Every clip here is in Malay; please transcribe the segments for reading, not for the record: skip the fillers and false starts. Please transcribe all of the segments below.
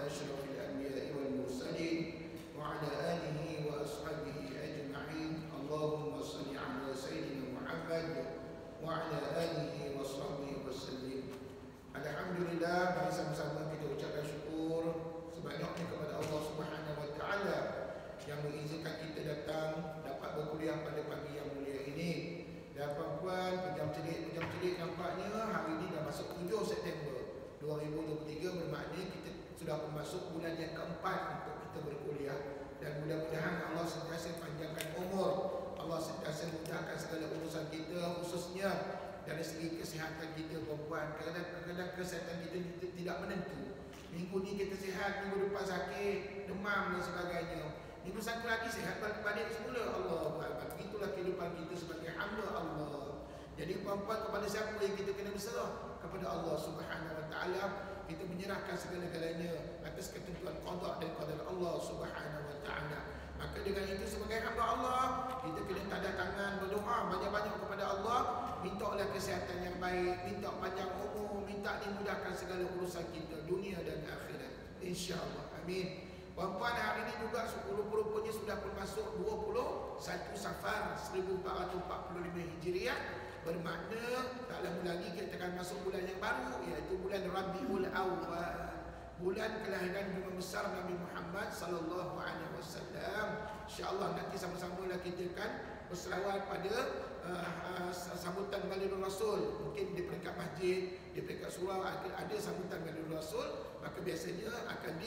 أشرف الأنبياء والمرسلين وعلى آله وأصحابه أجمعين. اللهم صل على سيدنا محمد وعلى آله وصحبه وسلم. Alhamdulillah, mari sama-sama kita ucapkan syukur sebanyaknya kepada Allah Subhanahu wa taala yang mengizinkan kita datang dapat berkuliah pada pagi yang mulia ini. Dan puan-puan, pejam celik nampaknya hari ini dah masuk 7 September 2023, bermakna kita sudah masuk bulan yang keempat untuk kita berkuliah. Dan mudah-mudahan Allah sentiasa panjangkan umur, Allah sentiasa mudahkan segala urusan kita, khususnya dari segi kesihatan kita perempuan. Kadang-kadang kesihatan kita tidak menentu. Minggu ni kita sihat, minggu depan sakit, demam dan sebagainya. Minggu satu lagi sihat, balik semula. Allahu Akbar. Itulah kehidupan kita sebagai hamba Allah. Jadi perempuan, kepada siapa yang kita kena berserah? Kepada Allah Subhanahu wa taala. Kita menyerahkan segala-galanya atas ketentuan qada dan qadar Allah Subhanahu wa taala. Maka dengan itu sebagai hamba Allah, kita kena tanda tangan berdoa banyak-banyak kepada Allah, mintalah kesihatan yang baik, minta panjang umur, minta dimudahkan segala urusan kita dunia dan akhirat, insya-Allah. Amin. Puan-puan, hari ini juga rupanya sudah pun masuk 21 Safar 1445 Hijriah. Bermakna tak lama lagi kita akan masuk bulan yang baru, iaitu bulan Rabiul Awwal, bulan kelahiran Imam besar Nabi Muhammad sallallahu alaihi wasallam. Insya-Allah nanti sama-sama lah kita akan berselawat pada sambutan Maulidul Rasul. Mungkin di peringkat masjid, di peringkat surau ada sambutan Maulidul Rasul, maka biasanya akan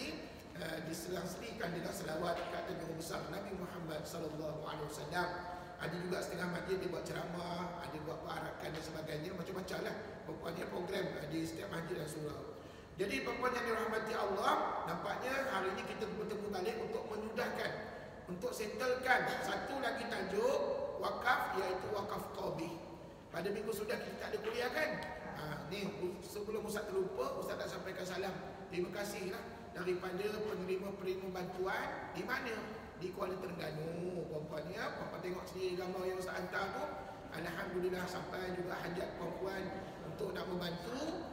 diselang-selingkan dengan selawat kata Nabi besar Nabi Muhammad sallallahu alaihi wasallam. Ada juga setengah masjid dia buat ceramah, ada buat perarakan dan sebagainya, macam-macam lah pokoknya program di setiap masjid dan surau. Jadi perempuan yang dirahmati Allah, nampaknya hari ini kita bertemu balik untuk memudahkan, untuk settlekan satu lagi tajuk wakaf, iaitu wakaf qabih. Pada minggu sudah kita tak ada kuliah kan? Ni sebelum Ustaz terlupa, Ustaz nak sampaikan salam. Terima kasih lah daripada penerima-penerima bantuan di mana? Di Kuala Terengganu. Perempuannya, perempuan tengok sendiri gambar yang Ustaz hantar tu. Alhamdulillah sampai juga hajat perempuan untuk nak membantu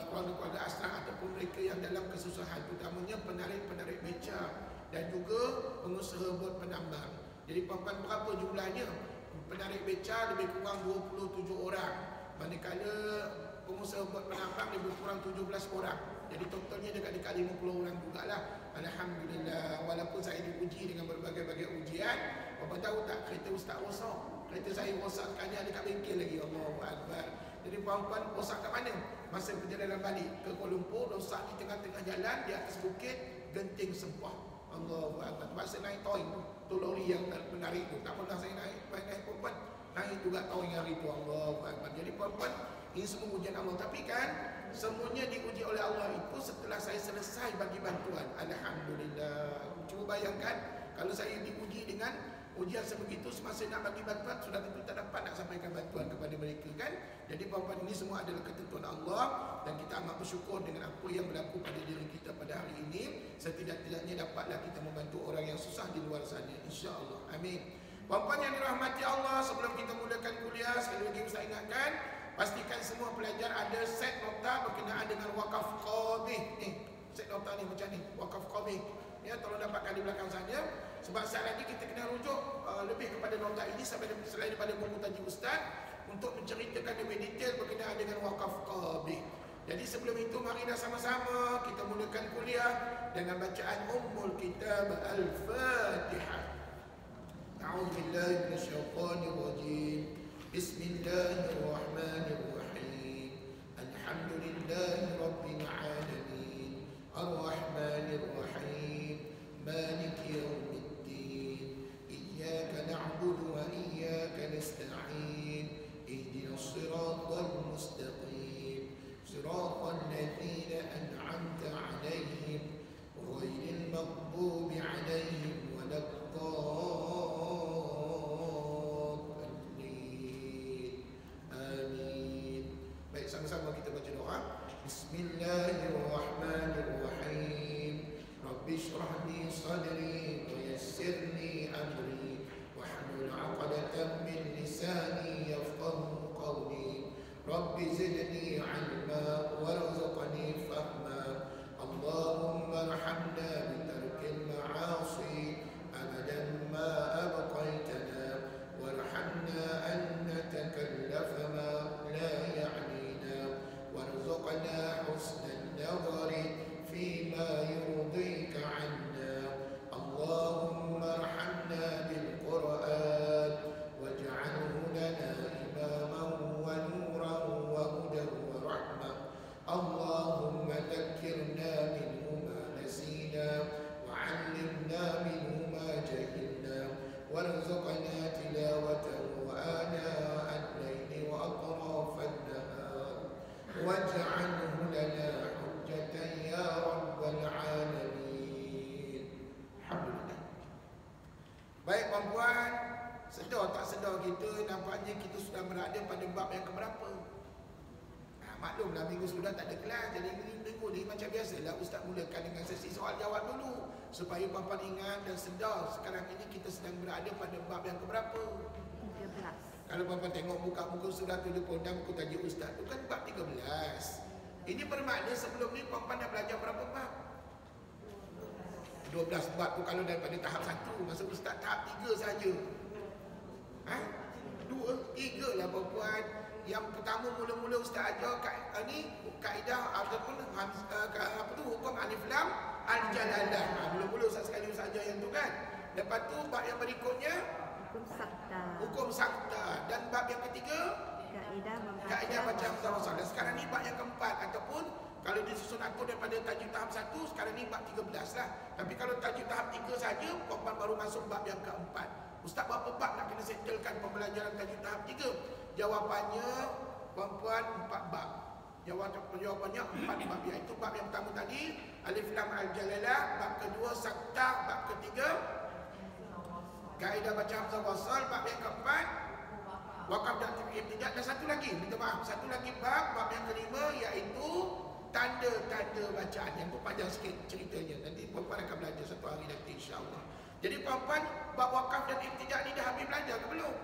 keluarga-keluarga asrang ataupun mereka yang dalam kesusahan, terutamanya penarik-penarik beca dan juga pengusaha bot penambang. Jadi perempuan berapa jumlahnya? Penarik beca lebih kurang 27 orang, manakala pengusaha bot penambang lebih kurang 17 orang. Jadi totalnya dekat-dekat 50 orang jugalah. Alhamdulillah, walaupun saya diuji dengan berbagai-bagai ujian. Apa tahu tak, kereta Ustaz rosak. Kereta saya rosak sekali, ada kat bengkel lagi. Allahu Akbar. Jadi puan-puan rosak kat mana? Masa perjalanan balik ke Kuala Lumpur, rosak di tengah-tengah jalan, di atas bukit, genting sempah. Allahu Akbar. Masa naik towing tu lori yang menarik tu, tak pernah saya naik perempuan. Naik juga towing hari tu. Allahu Akbar. Jadi puan-puan, ini semua ujian Allah. Tapi kan semuanya diuji oleh Allah itu setelah saya selesai bagi bantuan. Alhamdulillah. Cuba bayangkan kalau saya diuji dengan ujian sebegitu, semasa nak bagi bantuan sudah tentu tak dapat nak sampaikan bantuan kepada mereka kan. Jadi puan-puan, ini semua adalah ketentuan Allah dan kita amat bersyukur dengan apa yang berlaku pada diri kita pada hari ini. Setidak-tidaknya dapatlah kita membantu orang yang susah di luar sana, insya-Allah. Amin. Puan-puan yang dirahmati Allah, sebelum kita mulakan kuliah, sekali lagi saya ingatkan, pastikan semua pelajar ada set nota berkenaan dengan wakaf qabih. Set nota ni macam ni, wakaf qabih. Ya, tolong dapatkan di belakang sana. Sebab saat lagi kita kena rujuk lebih kepada nota ini selain daripada buku tajuk Ustaz, untuk menceritakan lebih detail berkenaan dengan wakaf qabih. Jadi sebelum itu, mari dah sama-sama kita mulakan kuliah dengan bacaan Ummul Kitab Al-Fatihah. A'udzubillahi minasyaitonirrajim. Bismillahirrahmanirrahim. Alhamdulillahi rabbil alamin. Ar-Rahmanir-Rahim. Maliki yaumiddin. Iyyaka na'budu wa iyyaka nasta'in. Ihdinas siratal mustaqim. Siratal ladzina an'amta 'alaihim ghairil maghdubi 'alaihim waladdallin. Amin. Baik, sama-sama kita baca doa. Bismillah. sedang berada pada bab yang keberapa. Maklumlah minggu sudah tak ada kelas, jadi minggu ni macam biasalah ustaz mulakan dengan sesi soal jawab dulu supaya puan-puan ingat dan sedar sekarang ini kita sedang berada pada bab yang keberapa? 13. Kalau puan-puan tengok muka surat tu depan dan buku tajuk ustaz tu kan bab 13. Ini bermakna sebelum ni puan-puan dah belajar berapa bab? 12 bab tu kalau daripada tahap 1, masa ustaz tahap 3 saja. 2, 3 lah puan-puan. Yang pertama mula-mula ustaz ajar kaedah ataupun hukum alif lam al-jalalah. Mula-mula ustaz sekali ustaz ajar yang tu kan. Lepas tu bab yang berikutnya hukum sakta. Dan bab yang ketiga kaedah baca hamzah wasal. Dan sekarang ni bab yang keempat ataupun kalau disusun atur daripada tajuk tahap 1, sekarang ni bab 13 lah. Tapi kalau tajuk tahap 3 saja, puan-puan baru masuk bab yang keempat. Ustaz berapa bab nak kena settlekan pembelajaran tajuk tahap 3? Jawapannya puan-puan 4 bab. Jawapannya 4 bab, iaitu bab yang pertama tadi alif lam al-jalalah, bab kedua sakta, bab ketiga kaedah baca hamzah wasal, bab yang keempat wakaf dan ibtidah, dan satu lagi, minta maaf, satu lagi bab yang kelima iaitu tanda-tanda bacaan. Yang tu panjang sikit ceritanya, nanti puan-puan akan belajar satu hari nanti insya-Allah. Jadi puan-puan bab wakaf dan ibtidah ni dah habis belajar ke belum?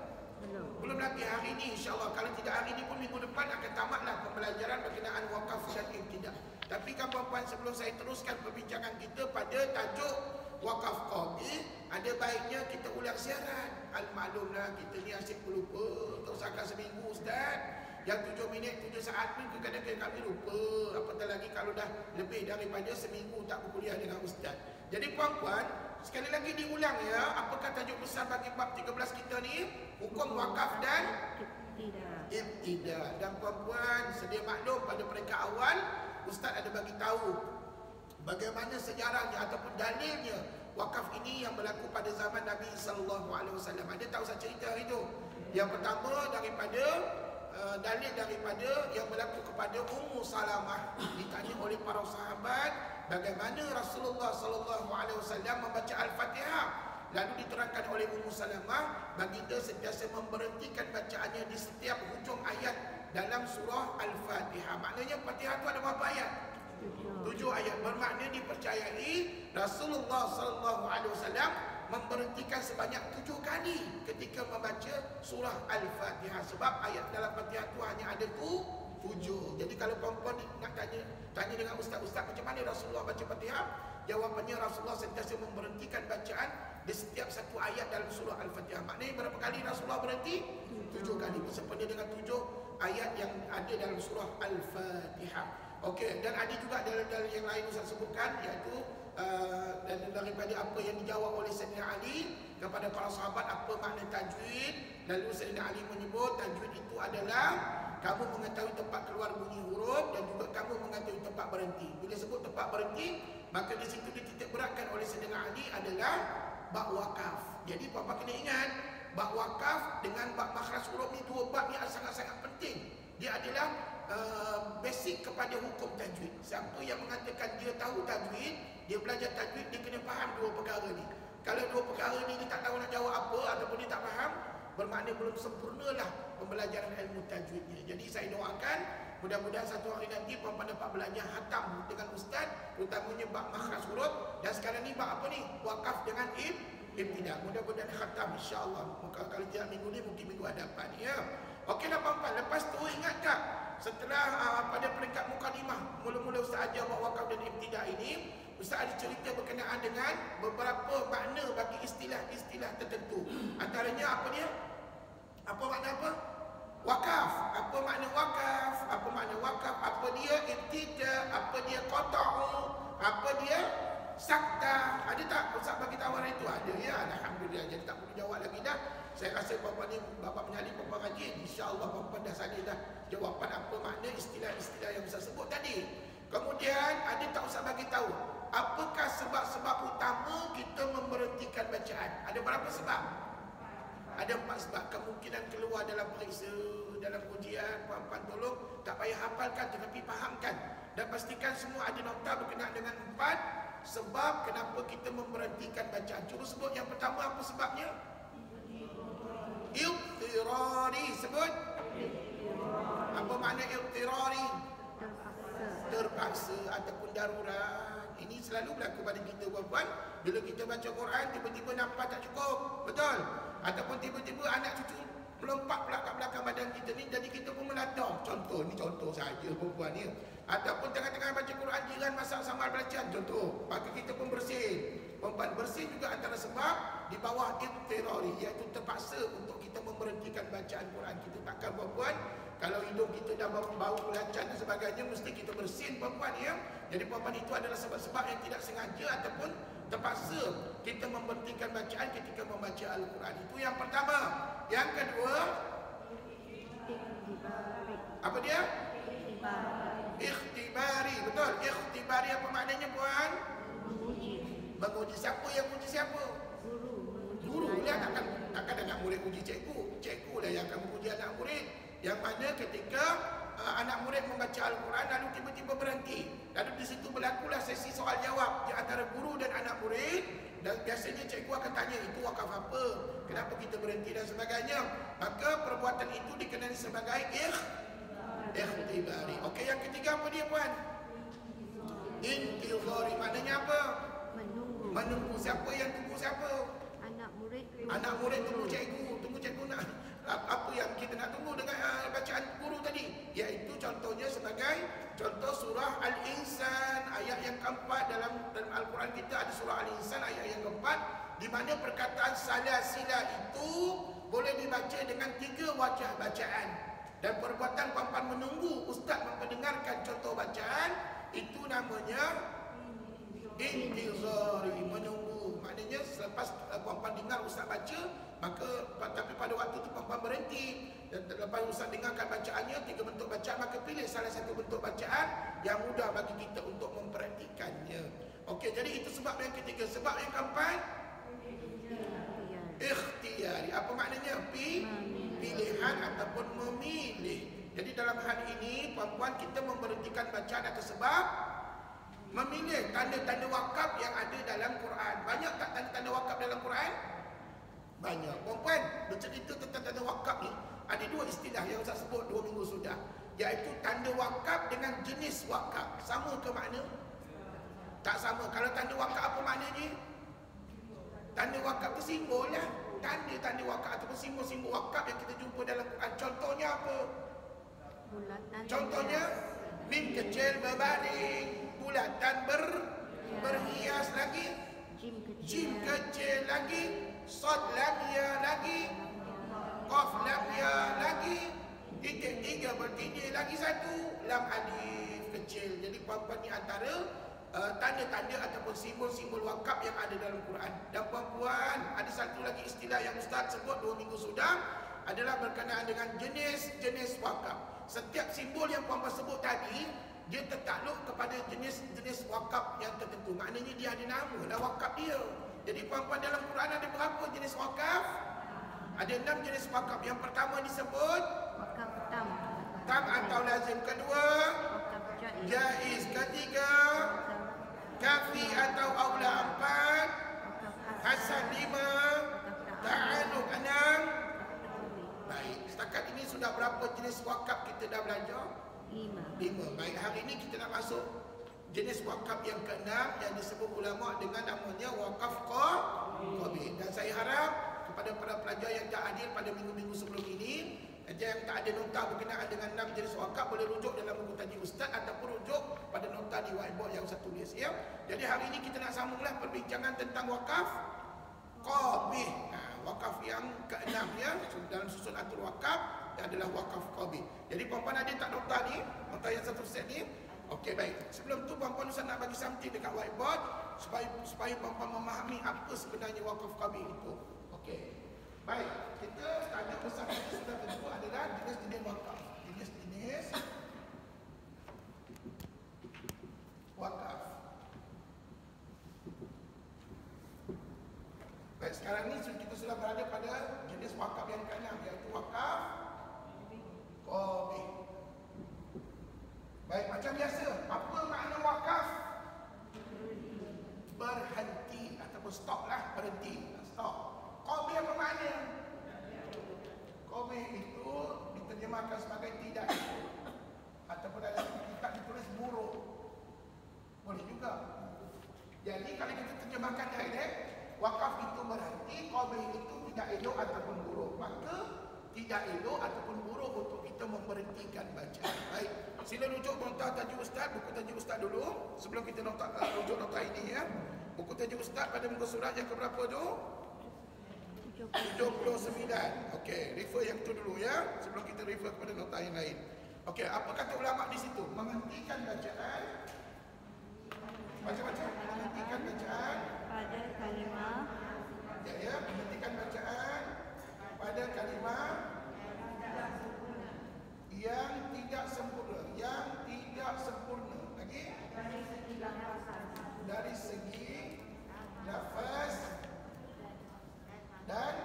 Belum lagi. Hari ini insya-Allah, kalau tidak hari ini pun minggu depan akan tamatlah pembelajaran berkenaan wakaf dan ibtidah. Tapi kan puan-puan, sebelum saya teruskan perbincangan kita pada tajuk wakaf qadi, ada baiknya kita ulang siaran. Al-maklumlah kita ni asyik lupa. Tak usahkan seminggu ustaz. Yang 7 minit, 7 saat pun kadang-kadang kami lupa. Apatah lagi kalau dah lebih daripada seminggu tak berkuliah dengan ustaz. Jadi puan-puan, sekali lagi diulang ya, apakah tajuk besar bagi bab 13 kita ni? Hukum wakaf dan ibtidah. Dan puan-puan sedia maklum, pada peringkat awal ustaz ada bagi tahu bagaimana sejarahnya ataupun dalilnya wakaf ini yang berlaku pada zaman Nabi sallallahu alaihi wasallam. Ada tak usah cerita hari itu? Yang pertama daripada dalil daripada yang berlaku kepada Ummu Salamah, ditanya oleh para sahabat bagaimana Rasulullah sallallahu alaihi wasallam membaca Al-Fatihah. Lalu diterangkan oleh Ummu Salamah, baginda sentiasa memberhentikan bacaannya di setiap hujung ayat dalam surah Al-Fatihah. Maknanya Fatihah itu ada berapa ayat? 7 ayat. Bermakna dipercayai Rasulullah sallallahu alaihi wasallam memberhentikan sebanyak 7 kali ketika membaca surah Al-Fatihah. Sebab ayat dalam Fatihah itu hanya ada 7. Jadi kalau perempuan nak tanya dengan ustaz-ustaz macam mana Rasulullah baca Fatihah, jawapannya Rasulullah sentiasa memberhentikan bacaan di setiap satu ayat dalam surah Al-Fatihah. Maknanya berapa kali Rasulullah berhenti? 7 kali. Bersempena dengan 7 ayat yang ada dalam surah Al-Fatihah. Okey, dan ada juga dalil-dalil yang lain Ustaz sebutkan, iaitu dan daripada apa yang dijawab oleh Sayyidina Ali kepada para sahabat apa makna tajwid. Lalu Sayyidina Ali menyebut tajwid itu adalah kamu mengetahui tempat keluar bunyi huruf dan juga kamu mengetahui tempat berhenti. Bila sebut tempat berhenti, maka di situ dititik beratkan oleh Sayyidina Ali adalah bab wakaf. Jadi puan-puan kena ingat, bab wakaf dengan bab makhraj huruf ni dua bab yang sangat-sangat penting. Dia adalah basic kepada hukum tajwid. Siapa yang mengatakan dia tahu tajwid, dia belajar tajwid, dia kena faham dua perkara ni. Kalau dua perkara ni dia tak tahu nak jawab apa ataupun dia tak faham, bermakna belum sempurnalah pembelajaran ilmu tajwidnya. Jadi saya doakan mudah-mudahan satu hari nanti puan-puan dapat belajar hatam dengan ustaz, terutamanya bab makhraj huruf. Dan sekarang ni bab apa ni? Wakaf dengan ibtidah. Mudah-mudahan khatam insya-Allah. Maka kalau tidak minggu ni mungkin minggu hadapan ya. Okeylah puan-puan, lepas tu ingat tak setelah pada peringkat mukadimah mula-mula ustaz ajar bab wakaf dan ibtidah ini, ustaz ada cerita berkenaan dengan beberapa makna bagi istilah-istilah tertentu. Antaranya apa dia? Apa makna apa? Wakaf. Apa makna wakaf? Apa makna wakaf? Apa dia ibtidah? Apa dia qata'u? Apa dia sakta? Ada tak ustaz bagi tahu hari itu? Ada ya, alhamdulillah. Jadi tak perlu jawab lagi dah. Saya rasa puan-puan ni bapa penyalin, puan-puan rajin. InsyaAllah puan-puan dah sadar dah jawapan apa makna istilah-istilah yang ustaz sebut tadi. Kemudian ada tak ustaz bagi tahu apakah sebab-sebab utama kita memberhentikan bacaan? Ada berapa sebab? Ada 4 sebab. Kemungkinan keluar dalam periksa, dalam ujian, puan-puan tolong tak payah hafalkan tetapi fahamkan. Dan pastikan semua ada nota berkenaan dengan 4 sebab kenapa kita memberhentikan bacaan. Cuba sebut yang pertama, apa sebabnya? Ibtirari. Sebut. Apa makna idtirari? Terpaksa. Terpaksa ataupun darurat. Ini selalu berlaku pada kita perempuan. Bila kita baca Quran, tiba-tiba nampak tak cukup. Betul? Ataupun tiba-tiba anak cucu melompat pula kat belakang badan kita ni, jadi kita pun meladah. Contoh, ni contoh saja perempuan ni. Ataupun tengah-tengah baca Quran, jiran masak sambal belacan. Contoh, maka kita pun bersin. Perempuan bersin juga antara sebab di bawah idtirari, iaitu terpaksa untuk kita memberhentikan bacaan Quran. Kita takkan perempuan, kalau hidung kita dah bau belacan dan sebagainya, mesti kita bersin perempuan ya. Jadi perempuan itu adalah sebab-sebab yang tidak sengaja ataupun terpaksa kita memberhentikan bacaan ketika membaca Al-Quran. Itu yang pertama. Yang kedua, apa dia? Ikhtibari. Betul. Ikhtibari apa maknanya puan? Menguji. Siapa yang uji siapa? Guru lah. Takkan anak murid uji cikgu. Cikgu lah yang akan menguji anak murid. Yang mana ketika anak murid membaca Al-Quran lalu tiba-tiba berhenti. Lalu di situ berlakulah sesi soal jawab di antara guru dan anak murid. Dan biasanya cikgu akan tanya, itu wakaf apa? Kenapa kita berhenti dan sebagainya? Maka perbuatan itu dikenali sebagai ikhtibari. Okey, yang ketiga apa dia puan? Intizari. Maknanya apa? Menunggu. Siapa yang tunggu siapa? Anak murid tunggu cikgu. Tunggu cikgu nak apa yang kita nak tunggu dengan bacaan guru tadi, iaitu contohnya sebagai contoh surah Al-Insan ayat yang keempat. Dalam Al-Quran kita ada surah Al-Insan ayat yang keempat, di mana perkataan salasila itu boleh dibaca dengan 3 wajah bacaan. Dan perbuatan puan-puan menunggu ustaz memperdengarkan contoh bacaan, itu namanya intizari, menunggu. Maknanya selepas puan-puan dengar ustaz baca, maka tapi pada waktu itu puan-puan berhenti. Dan lepas ustaz dengarkan bacaannya, 3 bentuk bacaan, maka pilih salah satu bentuk bacaan yang mudah bagi kita untuk memperhatikannya. Okey, jadi itu sebab yang ketiga. Sebab yang keempat, ikhtiyari. Apa maknanya? Pilihan ataupun memilih. Jadi dalam hal ini puan-puan, kita memberhentikan bacaan atas sebab memilih tanda-tanda wakaf yang ada dalam Quran. Banyak tak tanda-tanda wakaf dalam Quran? Banyak. Puan-puan, bercerita tentang tanda wakaf ni, ada 2 istilah yang Ustaz sebut 2 minggu sudah, iaitu tanda wakaf dengan jenis wakaf. Sama ke makna? Tak sama. Kalau tanda wakaf apa maknanya? Tanda wakaf itu simbol lah. Tanda-tanda wakaf ataupun simbol-simbol wakaf yang kita jumpa dalam Quran. Contohnya apa? Contohnya mim kecil berbaring, bulatan berhias lagi, jim kecil lagi, sad lam ya lagi, qaf lam ya lagi, titik 3 bertindih lagi 1, lam alif kecil. Jadi puan-puan ni antara tanda-tanda ataupun simbol-simbol wakaf yang ada dalam Quran. Dan puan-puan, ada satu lagi istilah yang Ustaz sebut 2 minggu sudah, adalah berkenaan dengan jenis-jenis wakaf. Setiap simbol yang puan-puan sebut tadi, dia tertakluk kepada jenis-jenis wakaf yang tertentu. Maknanya dia ada nama lah wakaf dia. Jadi puan-puan, dalam Quran ada berapa jenis wakaf? Ada 6 jenis wakaf. Yang pertama disebut wakaf tam atau lazim. Kedua, jaiz. Ketiga, kafi atau aula. 4, hasan. 5, ta'anuk. 6. Baik, setakat ini sudah berapa jenis wakaf kita dah belajar? 5. Baik, hari ini kita nak masuk jenis wakaf yang ke-6 yang disebut ulama dengan namanya wakaf qabi. Dan saya harap kepada para pelajar yang tak hadir pada minggu-minggu sebelum ini, yang tak ada nota berkenaan dengan 6 jenis wakaf, boleh rujuk dalam buku taji Ustaz ataupun rujuk pada nota di whiteboard yang Ustaz tulis ya. Jadi hari ini kita nak sambunglah perbincangan tentang wakaf qabi. Wakaf yang ke-6 ya, dalam susun atur wakaf adalah wakaf qabi. Jadi puan-puan ada tak nota ni? Nota yang satu set ni? Okey, baik. Sebelum tu puan-puan Ustaz nak bagi something dekat whiteboard supaya puan-puan memahami apa sebenarnya wakaf qabi itu. Okey. Baik, kita tanda besar kita sudah tentu adalah jenis-jenis wakaf. Jenis-jenis wakaf. Baik, sekarang ni kita sudah berada pada jenis wakaf yang ke-6, iaitu wakaf qabi. Baik, macam biasa, apa makna wakaf? Berhenti ataupun stop lah, berhenti, stop. Qabi apa makna? Qabi itu terjemahkan sebagai tidak elok. Ataupun ada kitab ditulis buruk. Boleh juga. Jadi kalau kita terjemahkan direct, wakaf itu berarti qabih itu tidak elok ataupun buruk. Maka tidak elok ataupun buruk untuk kita memberhentikan bacaan. Baik, sila rujuk nota tajuk ustaz, buku tajuk ustaz dulu sebelum kita rujuk nota ini ya. Buku tajuk ustaz pada muka surat yang keberapa tu? 79. Okey, refer yang tu dulu ya sebelum kita refer kepada nota yang lain. Okey, apa kata ulama di situ? Menghentikan bacaan. Macam-macam menghentikan bacaan pada kalimah ya, menghentikan bacaan pada kalimah yang tidak sempurna, lagi dari segi lafaz dan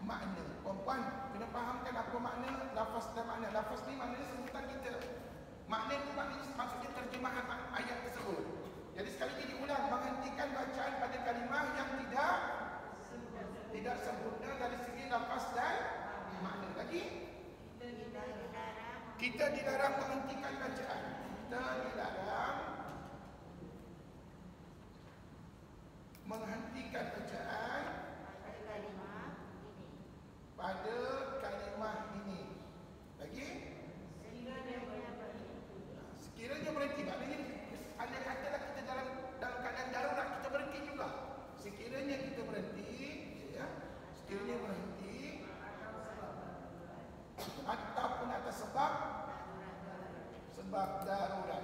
makna. Puan kena fahamkan apa makna lafaz dan makna. Lafaz ni maknanya sebutan kita. Makna itu maksudnya terjemahan ayat tersebut. Jadi sekali lagi diulang, menghentikan bacaan pada kalimah yang tidak sempurna dari segi lafaz dan makna. Lagi kita dilarang menghentikan bacaan. Kita dilarang menghentikan bacaan pada kalimah ini. Lagi sekiranya berhenti, maknanya anda katalah kita dalam keadaan darurat, kita berhenti juga. Sekiranya kita berhenti ya, sekiranya berhenti ataupun atas sebab darurat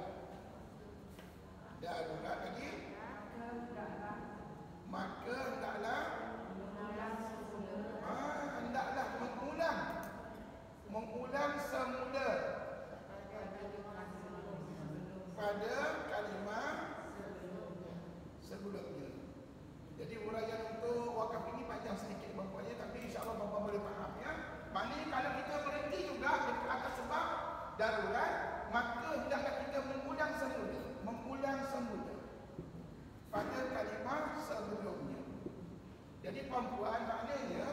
lagi, maka hendaklah mengulang semula pada kalimah sebelumnya. Jadi uraian untuk wakaf ini panjang sedikit bapaknya, tapi insya-Allah bapa boleh faham ya. Maknanya kalau kita berhenti juga atas sebab darurat, maka hendaklah kita mengulang semula pada kalimah sebelumnya. Jadi puan-puan, maknanya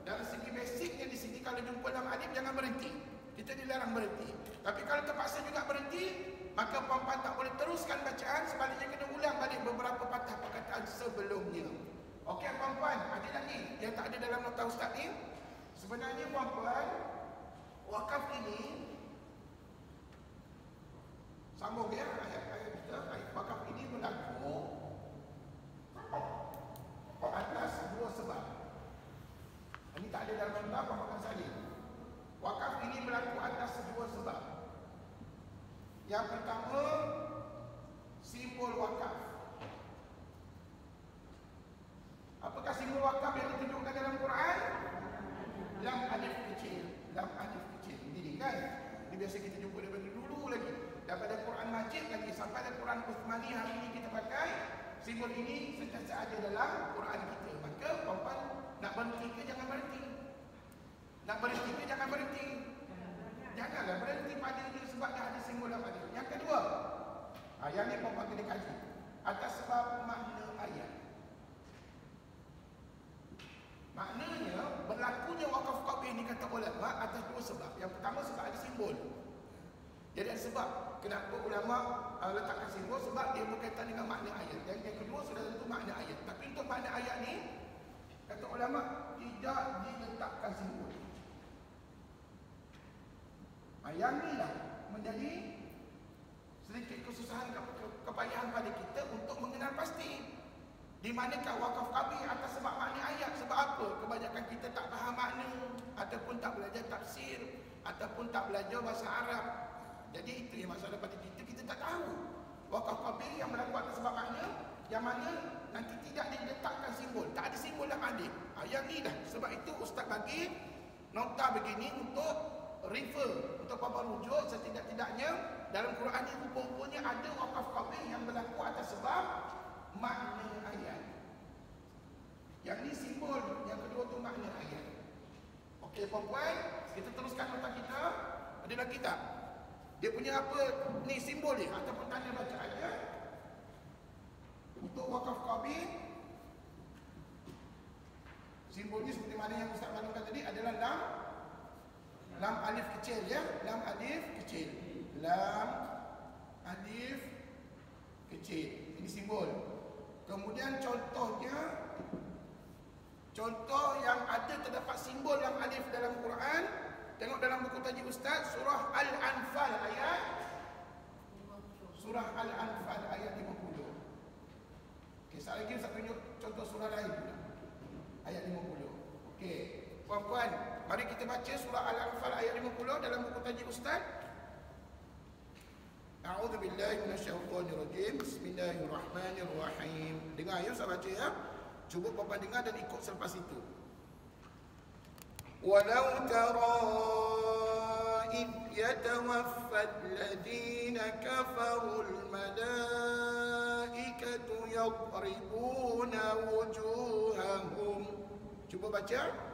dari segi basicnya di sini kalau jumpa dalam alif jangan berhenti. Kita dilarang berhenti. Tapi kalau terpaksa juga berhenti, maka puan-puan tak boleh teruskan bacaan, sebaliknya kena ulang balik beberapa patah perkataan sebelumnya. Okey puan-puan, ada lagi yang tak ada dalam nota ustaz ni? Sebenarnya puan-puan, wakaf ini sambung ya ayat-ayat kita. Wakaf ini berlaku atas dua sebab. Ini tak ada dalam nota puan-puan salin. Wakaf ini berlaku atas dua sebab. Yang pertama, simbol wakaf. Apakah simbol wakaf yang ditunjukkan dalam Quran? Lam alif kecil. Ini kan? Ini biasa kita jumpa daripada dulu lagi. Daripada Quran Majid lagi sampai ke Quran Uthmani hari ini kita pakai simbol ini sentiasa ada dalam Quran kita. Maka puan-puan nak berhenti ke jangan berhenti. Janganlah berhenti pada dia sebab dah ada simbol pada dia. Yang kedua, yang ni puan-puan kena kaji. Atas sebab makna ayat. Maknanya berlakunya wakaf qabih ni kata ulama atas dua sebab. Yang pertama sebab ada simbol. Jadi ada sebab kenapa ulama letakkan simbol, sebab dia berkaitan dengan makna ayat. Dan yang kedua sudah tentu makna ayat. Tapi untuk makna ayat ni kata ulama tidak diletakkan simbol. Yang ni lah menjadi sedikit kesusahan kepayahan pada kita untuk mengenal pasti di manakah wakaf qabih atas sebab makna ayat. Sebab apa? Kebanyakan kita tak faham makna, ataupun tak belajar tafsir, ataupun tak belajar bahasa Arab. Jadi itu yang masalah pada kita. Kita tak tahu wakaf qabih yang berlaku atas sebab makna, yang mana nanti tidak diletakkan simbol. Tak ada simbol dalam alif. Yang ni dah. Sebab itu ustaz bagi nota begini untuk refer, untuk apa rujuk setidak-tidaknya dalam Quran ini rupanya ada wakaf qabih yang berlaku atas sebab makna ayat. Yang ni simbol, yang kedua tu makna ayat. Okey puan-puan, kita teruskan nota kita. Ada lagi tak? Dia punya apa ni simbol dia ataupun tanda bacaannya untuk wakaf qabih. Simbolnya seperti mana yang Ustaz maklumkan tadi adalah lam alif kecil ya, lam alif kecil. Lam alif kecil. Ini simbol. Kemudian contohnya, contoh yang ada terdapat simbol lam alif dalam Quran. Tengok dalam buku tajuk Ustaz, surah Al-Anfal ayat surah Al-Anfal ayat 50. Okey, sekali lagi Ustaz tunjuk contoh surah lain pula. Ayat 50. Okey, puan-puan, mari kita baca surah Al-Anfal ayat 50 dalam buku tajuk Ustaz. A'udzubillahi minasyaitonirrajim. Bismillahirrahmanirrahim. Dengar ya, Ustaz baca ya. Cuba puan-puan dengar dan ikut selepas itu. Walau tara id yatawaffal ladina kafarul malaikatu yadribuna wujuhahum. Cuba baca.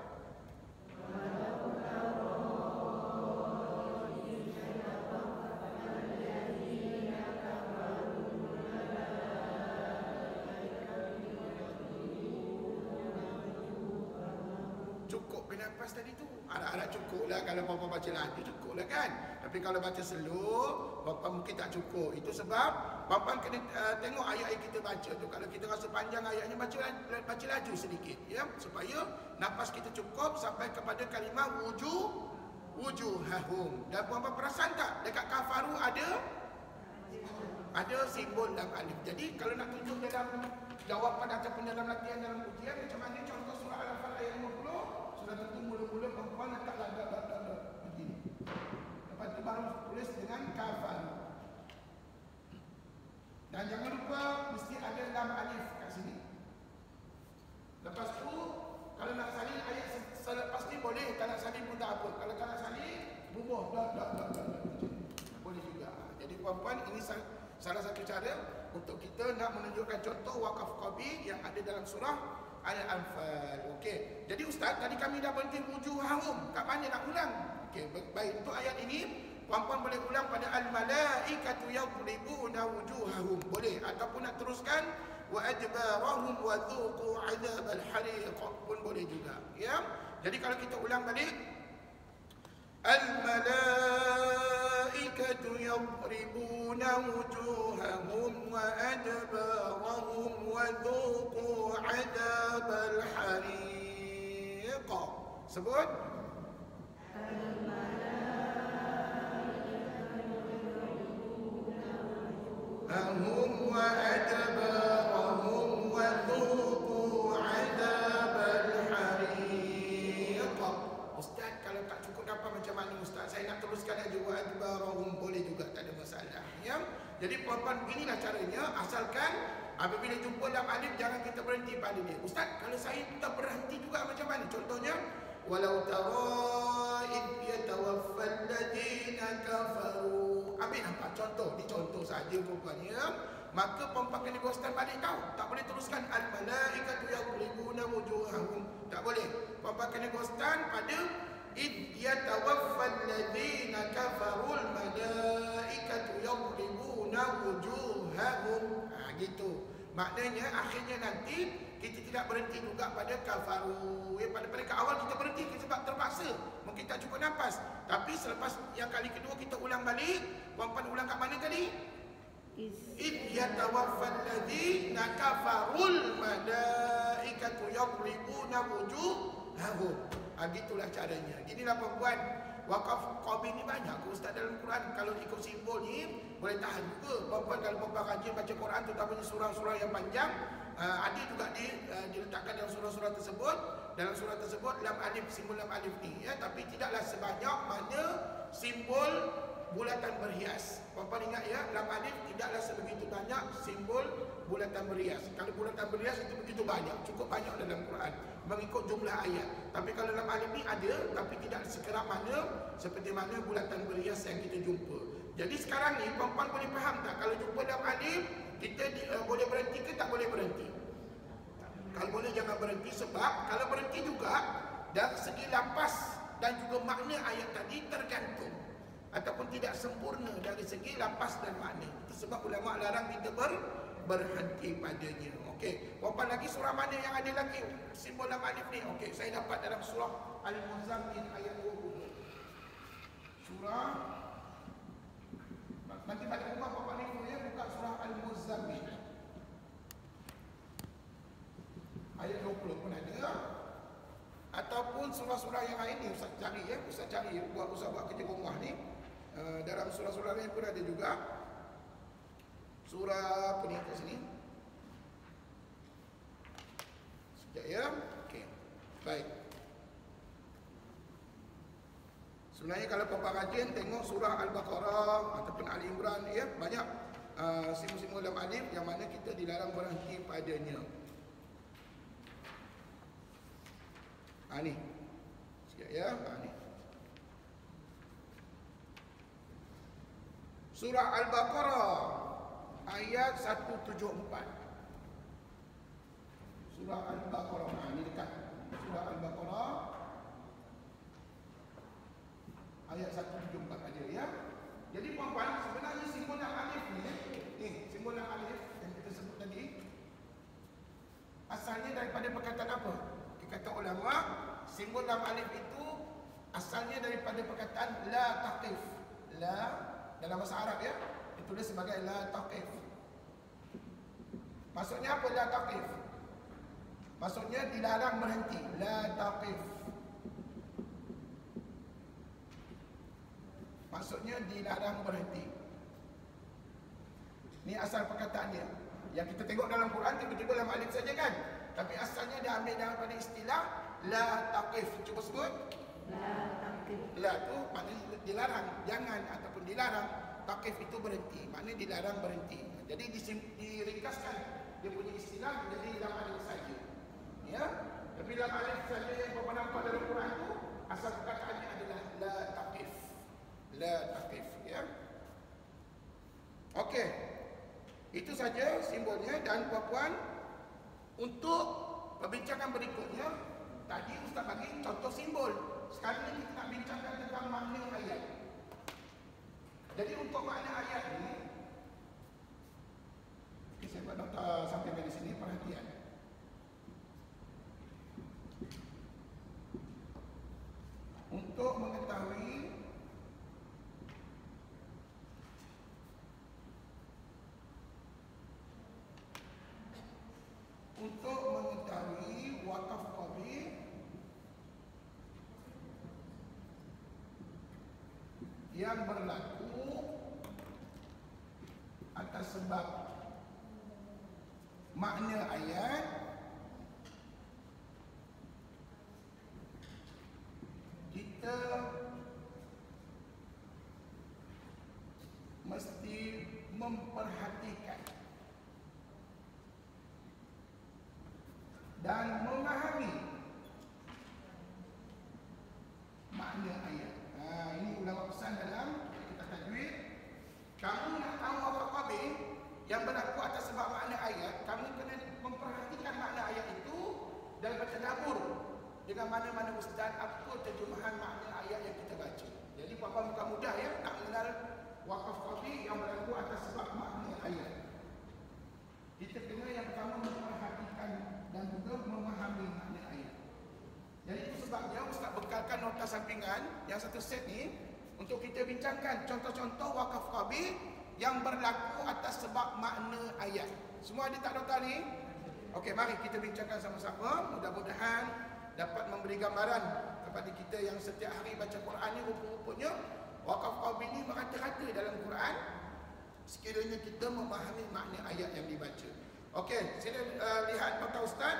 Cukup bernafas tadi tu. Harap-harap cukup lah. Kalau Bapa baca laju cukup lah kan. Tapi kalau baca slow, Bapa mungkin tak cukup. Itu sebab Bapa kena tengok ayat yang kita baca tu. Kalau kita rasa panjang ayatnya, baca laju sedikit ya, supaya nafas kita cukup sampai kepada kalimah wujuhahum. Dan Bapa perasan tak dekat kafaru ada simbol lam alif. Jadi kalau nak tunjuk dalam jawapan ataupun dalam latihan dalam ujian, macam mana contoh surah Al-Anfal ayat 50, sudah tentu mula-mula perempuan letak lagak begini. Lepas tu baru tulis dengan kafar. Dan jangan lupa mesti ada lam alif kat sini. Lepas tu kalau nak salin ayat selepas ni boleh, tak nak salin pun tak apa. Kalau tak nak salin, bubuh boleh juga. Jadi puan-puan, ini salah satu cara untuk kita nak menunjukkan contoh wakaf qabi yang ada dalam surah Al-Anfal. Okey. Jadi Ustaz, tadi kami dah berhenti wujuhahum. Kat mana nak ulang? Okey, baik. Untuk ayat ini, puan-puan boleh ulang pada al-malaikatu yadribuna wujuhahum. Boleh. Ataupun nak teruskan wa adbarahum wa dhuqu adzabal hariq pun boleh juga. Ya. Jadi kalau kita ulang balik, al-malaikatu yadribuna wujuhahum wa adbarahum wa dhuqu adzabal hariq. Sebut. Al-malaikatu wa adbarahum wa dhuqu adzabal hariq. Ustaz, kalau tak cukup dapat macam mana Ustaz? Saya nak teruskan aja wa adbarahum, boleh juga, tak ada masalah ya. Jadi puan-puan, inilah caranya. Asalkan apabila jumpa lam alif, jangan kita berhenti pada dia. Ustaz, kalau saya tak berhenti juga macam mana? Contohnya, walau tara id yatawaffal ladina kafaru. Ambil nampak contoh, ni contoh saja puan-puan ya. Maka puan-puan kena ghostan balik tau. Tak boleh teruskan al-malaikatu yadribuna wujuhahum. Tak boleh. Puan-puan kena ghostan pada id yatawaffal ladina kafarul malaikatu yadribuna wujuhahum. Gitu. Maknanya akhirnya nanti kita tidak berhenti juga pada kafaru. Ya, pada awal kita berhenti sebab terpaksa. Mungkin tak cukup nafas. Tapi selepas yang kali kedua kita ulang balik. Puan-puan ulang kat mana tadi? Id yatawaffal ladina kafarul malaikatu yadribuna wujuhahum. Gitulah caranya. Ginilah puan-puan. Wakaf qabi ni banyak ke Ustaz dalam Quran. Kalau ikut simbol ni boleh tahan juga. Puan-puan kalau puan-puan rajin baca Quran, terutamanya surah-surah yang panjang, ada juga diletakkan dalam surah-surah tersebut. Dalam surah tersebut lam alif, simbol lam alif ni ya, tapi tidaklah sebanyak mana simbol bulatan berhias. Puan-puan ingat ya, lam alif tidaklah sebegitu banyak simbol bulatan berhias. Kalau bulatan berhias itu begitu banyak, cukup banyak dalam Quran mengikut jumlah ayat. Tapi kalau lam alif ni ada, tapi tidak sekerap mana seperti mana bulatan berhias yang kita jumpa. Jadi sekarang ni puan-puan boleh faham tak, kalau jumpa lam alif kita boleh berhenti ke tak boleh berhenti? Kalau boleh jangan berhenti, sebab kalau berhenti juga dari segi lafaz dan juga makna ayat tadi tergantung ataupun tidak sempurna dari segi lafaz dan makna. Itu sebab ulama larang kita berhenti padanya. Okey, puan-puan lagi surah mana yang ada lagi simbol lam alif ni? Okey, saya dapat dalam surah Al-Muzammil ayat 20. surah, nanti pada buka Bapak Nifu ya, buka surah Al-Muzammil ayat 20 pun ada. Ataupun surah-surah yang lain ni Ustaz cari ya, Ustaz cari buat kerja rumah ni. Dalam surah-surah lain pun ada juga. Surah apa ni kat sini? Sekejap ya. Okey. Baik. Sebenarnya kalau Papa rajin tengok surah Al-Baqarah ataupun Ali Imran ya, banyak simbol-simbol dalam alif yang mana kita dilarang berhenti padanya. Ni. Sekejap ya. Ni. Surah Al-Baqarah ayat 174. Surah Al-Baqarah. Ni dekat. Surah Al-Baqarah ayat 174 aja ya. Jadi puan-puan, sebenarnya simbol yang alif ni, simbol yang alif yang kita sebut tadi asalnya daripada perkataan apa? Kata ulama, simbol lam alif itu asalnya daripada perkataan la taqif. La dalam bahasa Arab ya, ditulis sebagai la taqif. Maksudnya apa la taqif? Maksudnya dilarang berhenti. La taqif. Maksudnya dilarang berhenti. Ini asal perkataannya. Yang kita tengok dalam Quran tiba-tiba lam alif saja kan? Tapi asalnya dia ambil daripada istilah la taqif. Cuba sebut. La taqif. La tu maknanya dilarang, jangan ataupun dilarang. Taqif itu berhenti, maknanya dilarang berhenti. Jadi diringkaskan dia punya istilah menjadi lam alif saja. Ya. Tapi lam alif saja yang Bapak nampak dalam Quran tu asal perkataannya adalah la taqif. La taqif ya. Okey. Itu saja simbolnya dan puan-puan. Untuk perbincangan berikutnya, tadi Ustaz bagi contoh simbol. Sekarang ni kita nak bincangkan tentang makna ayat. Jadi untuk makna ayat ni, saya buat nota sampai dari sini, perhatian. Untuk mengetahui wakaf qabil yang berlaku atas sebab makna ayat, kita mesti memperhatikan dan memahami makna ayat. Ini ulama pesan dalam kitab tajwid. Kamu nak tahu wakaf qabil yang berlaku atas sebab makna ayat, kamu kena memperhatikan makna ayat itu dan bertadabbur dengan mana-mana ustaz apa terjemahan makna ayat yang kita baca. Jadi puan-puan bukan mudah ya nak mengenal wakaf qabil yang berlaku atas sebab makna ayat. Kita kena yang pertama memperhatikan dan juga memahami makna ayat. Jadi itu sebabnya Ustaz bekalkan nota sampingan yang satu set ni untuk kita bincangkan contoh-contoh wakaf qabil yang berlaku atas sebab makna ayat. Semua ada tak nota ni? Okey, mari kita bincangkan sama-sama. Mudah-mudahan dapat memberi gambaran kepada kita yang setiap hari baca Quran ni, rupa-rupanya wakaf qabil ni merata-rata dalam Quran sekiranya kita memahami makna ayat yang dibaca. Okey, sila lihat nota Ustaz.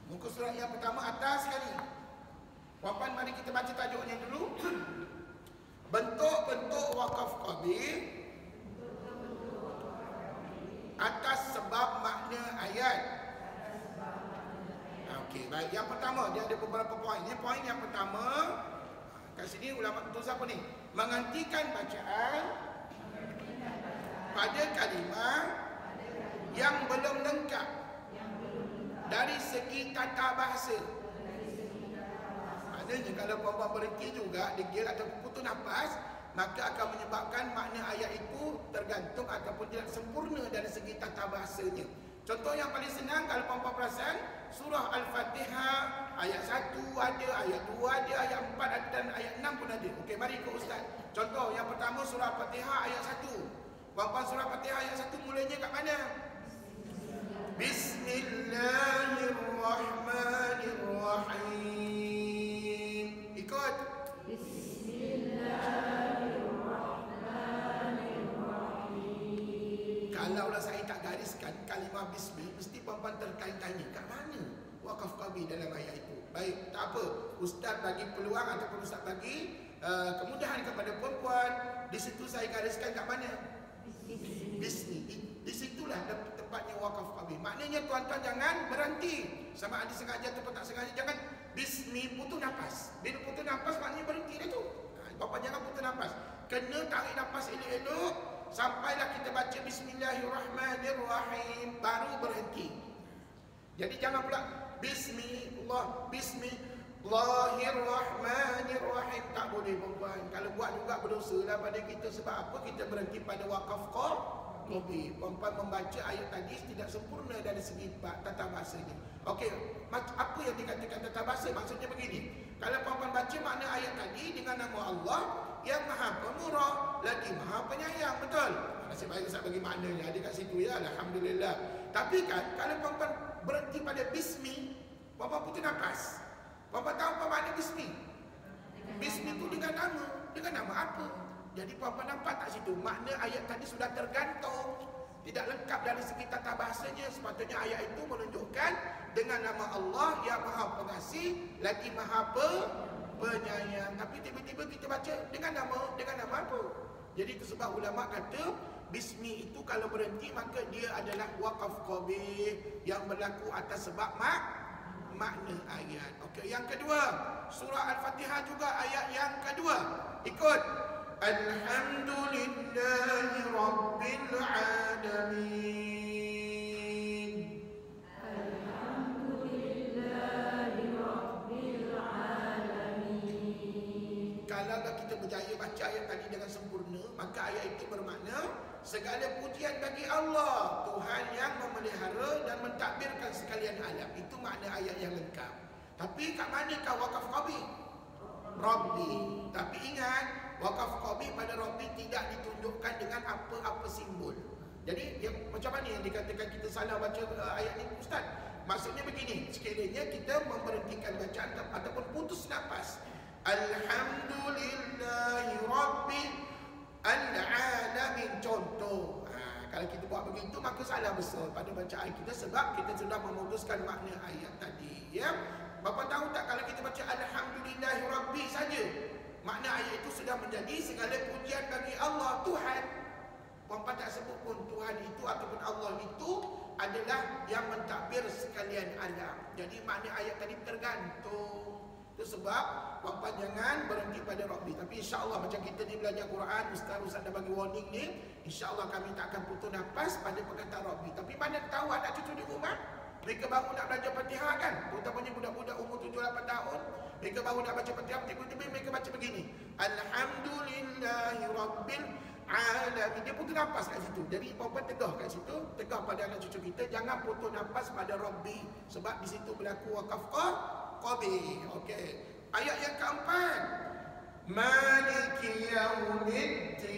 Muka surat yang pertama atas sekali. Puan-puan, mari kita baca tajuknya dulu. Bentuk-bentuk wakaf qabil atas sebab makna ayat. Okey, baik. Yang pertama, dia ada beberapa poin. Ini poin yang pertama. Kat sini ulama tulis apa ni? Menghentikan bacaan pada kalimah yang belum lengkap dari segi tata bahasa. Maknanya kalau puan-puan berhenti juga degil ataupun putus nafas, maka akan menyebabkan makna ayat itu tergantung ataupun tidak sempurna dari segi tata bahasanya. Contoh yang paling senang kalau puan-puan perasan, surah Al-Fatihah ayat 1 ada, ayat 2 ada, ayat 4 ada dan ayat 6 pun ada. Okey, mari ikut ustaz. Contoh yang pertama surah Al-Fatihah ayat 1. Puan-puan surah Al-Fatihah ayat 1 mulanya kat mana? Bismillahirrahmanirrahim. Ikut. Kalaulah saya tak gariskan kalimah bismi, mesti puan-puan tertanya-tanya kat mana wakaf qabi dalam ayat itu. Baik, tak apa. Ustaz bagi peluang ataupun ustaz bagi kemudahan kepada puan-puan. Di situ saya gariskan kat mana? Bismi. Di situlah tempatnya wakaf qabi. Maknanya tuan-tuan jangan berhenti. Sama ada sengaja ataupun tak sengaja, jangan bismi putus nafas. Bila putus nafas maknanya berhenti dah tu. Puan-puan jangan putus nafas. Kena tarik nafas elok-elok sampailah kita baca Bismillahirrahmanirrahim baru berhenti. Jadi jangan pula Bismillahirrahmanirrahim. Tak boleh puan-puan. Kalau buat juga berdosa lah pada kita. Sebab apa? Kita berhenti pada wakaf qabi. Puan-puan membaca ayat tadi tidak sempurna dari segi tata bahasanya. Okey, apa yang dikatakan tata bahasa? Maksudnya begini. Kalau puan-puan baca makna ayat tadi dengan nama Allah yang Maha Pemurah lagi Maha Penyayang, betul? Nasib baik Ustaz bagi maknanya ada kat situ ya, alhamdulillah. Tapi kan kalau puan-puan berhenti pada bismi, puan-puan putus nafas. Puan-puan tahu apa makna bismi? Bismi itu dengan nama apa? Jadi puan-puan nampak tak situ? Makna ayat tadi sudah tergantung, tidak lengkap dari segi tata bahasanya. Sepatutnya ayat itu menunjukkan dengan nama Allah yang Maha Pengasih lagi Maha Penyayang. Tapi tiba-tiba kita baca dengan nama apa? Jadi itu sebab ulama kata bismi itu kalau berhenti maka dia adalah wakaf qabi yang berlaku atas sebab makna ayat. Okey, yang kedua, surah Al-Fatihah juga ayat yang kedua. Ikut. Alhamdulillahi Rabbil Alamin. Alhamdulillahi Rabbil Alamin. Kalau kita berjaya baca ayat tadi dengan sempurna, maka ayat itu bermakna segala pujian bagi Allah, Tuhan yang memelihara dan mentadbirkan sekalian alam. Itu makna ayat yang lengkap. Tapi kat manakah wakaf qabi? Rabbi. Tapi ingat, wakaf qabi pada Rabbi tidak ditunjukkan dengan apa-apa simbol. Jadi macam mana yang dikatakan kita salah baca ayat ini Ustaz? Maksudnya begini, sekiranya kita memberhentikan bacaan ataupun putus nafas. Alhamdulillahi Rabbil Alamin, contoh. Kalau kita buat begitu maka salah besar pada bacaan kita sebab kita sudah memutuskan makna ayat tadi, ya. Bapa tahu tak kalau kita baca Alhamdulillahi Rabbi saja, makna ayat itu sudah menjadi segala pujian bagi Allah Tuhan. Puan-puan tak sebut pun Tuhan itu ataupun Allah itu adalah yang mentadbir sekalian alam. Jadi makna ayat tadi tergantung. Itu sebab puan-puan jangan berhenti pada Rabbi. Tapi insya-Allah macam kita ni belajar Quran, ustaz dah bagi warning ni, insya-Allah kami tak akan putus nafas pada perkataan Rabbi. Tapi mana tahu anak cucu di rumah mereka baru nak belajar Fatihah kan, terutamanya budak-budak umur 7-8 tahun, mereka baru nak baca Fatihah, tiba-tiba mereka baca begini, Alhamdulillahi Rabbil Alamin. Dia putus nafas kat situ. Jadi puan-puan tegah kat situ, tegah pada anak cucu kita, jangan putus nafas pada Rabbi. Sebab di situ berlaku wakaf qabi. Okey. Ayat yang keempat, Maliki Yaumiddin.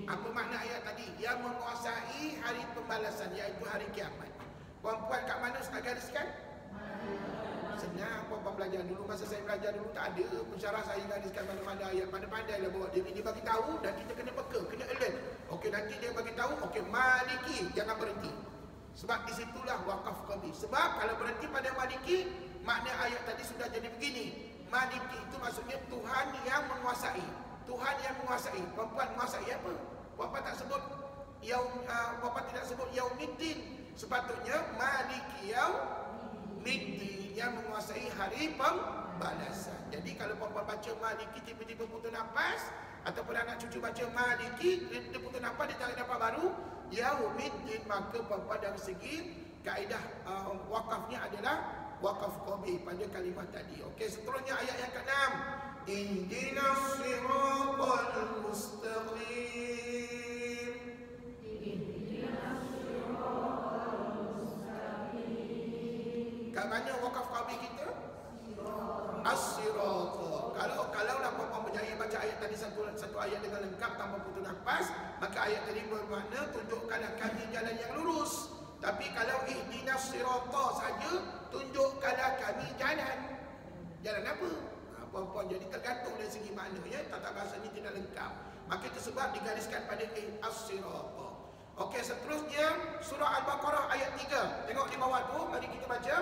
Apa makna ayat tadi? Yang menguasai hari pembalasan, iaitu hari kiamat. Puan-puan kat mana Ustaz gariskan? Senang puan-puan belajar dulu. Masa saya belajar dulu tak ada pensyarah saya gariskan mana-mana ayat. Pandai-pandai lah bawa dia bagi tahu dan kita kena peka, kena alert. Okey, nanti dia bagi tahu, okey, Maliki, jangan berhenti. Sebab di situlah wakaf qabi. Sebab kalau berhenti pada Maliki, makna ayat tadi sudah jadi begini. Maliki itu maksudnya Tuhan yang menguasai. Tuhan yang menguasai. Puan-puan menguasai apa? Puan-puan tak sebut puan-puan tidak sebut Yaumiddin. Sepatutnya Maliki Yaumiddin, yang menguasai hari pembalasan. Jadi kalau puan-puan baca Maliki tiba-tiba putus nafas, ataupun anak cucu baca Maliki dia putus nafas, dia tarik nafas baru Yaumiddin, maka puan-puan dari segi kaedah wakafnya adalah wakaf qabi pada kalimah tadi. Okey, seterusnya ayat yang ke-6, Ihdinas siratal mustaqim. Kat mana wakaf qabi kita? As-sirata. Kalau nak puan berjaya baca ayat tadi satu ayat dengan lengkap tanpa putus nafas, maka ayat tadi bermakna tunjukkanlah kami jalan yang lurus. Tapi kalau ihdinas sirata saja, tunjukkanlah kami jalan. Jalan apa? Puan-puan, jadi tergantung dari segi maknanya, tata bahasa ini tidak lengkap. Maka itu sebab digariskan pada as-sirata. Okey, seterusnya surah Al-Baqarah ayat 3. Tengok di bawah tu, mari kita baca.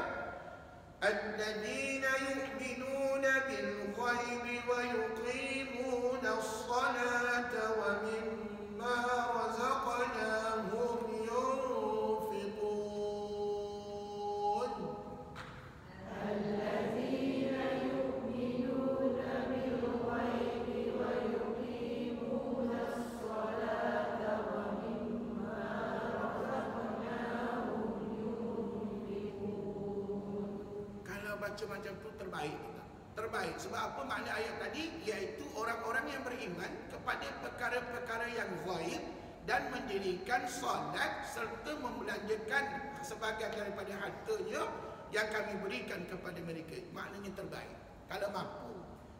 الذين يؤمنون بالغيب ويقيمون الصلاة ومما رزقناهم ينفقون. الذين يؤمنون بالغيب ويقيمون الصلاة ومما رزقناهم ينفقون. Kalau baca macam tu terbaik. Terbaik. Sebab apa makna ayat tadi? Iaitu orang-orang yang beriman kepada perkara-perkara yang ghaib dan mendirikan solat serta membelanjakan sebahagian daripada hartanya yang kami berikan kepada mereka. Maknanya terbaik. Kalau mampu.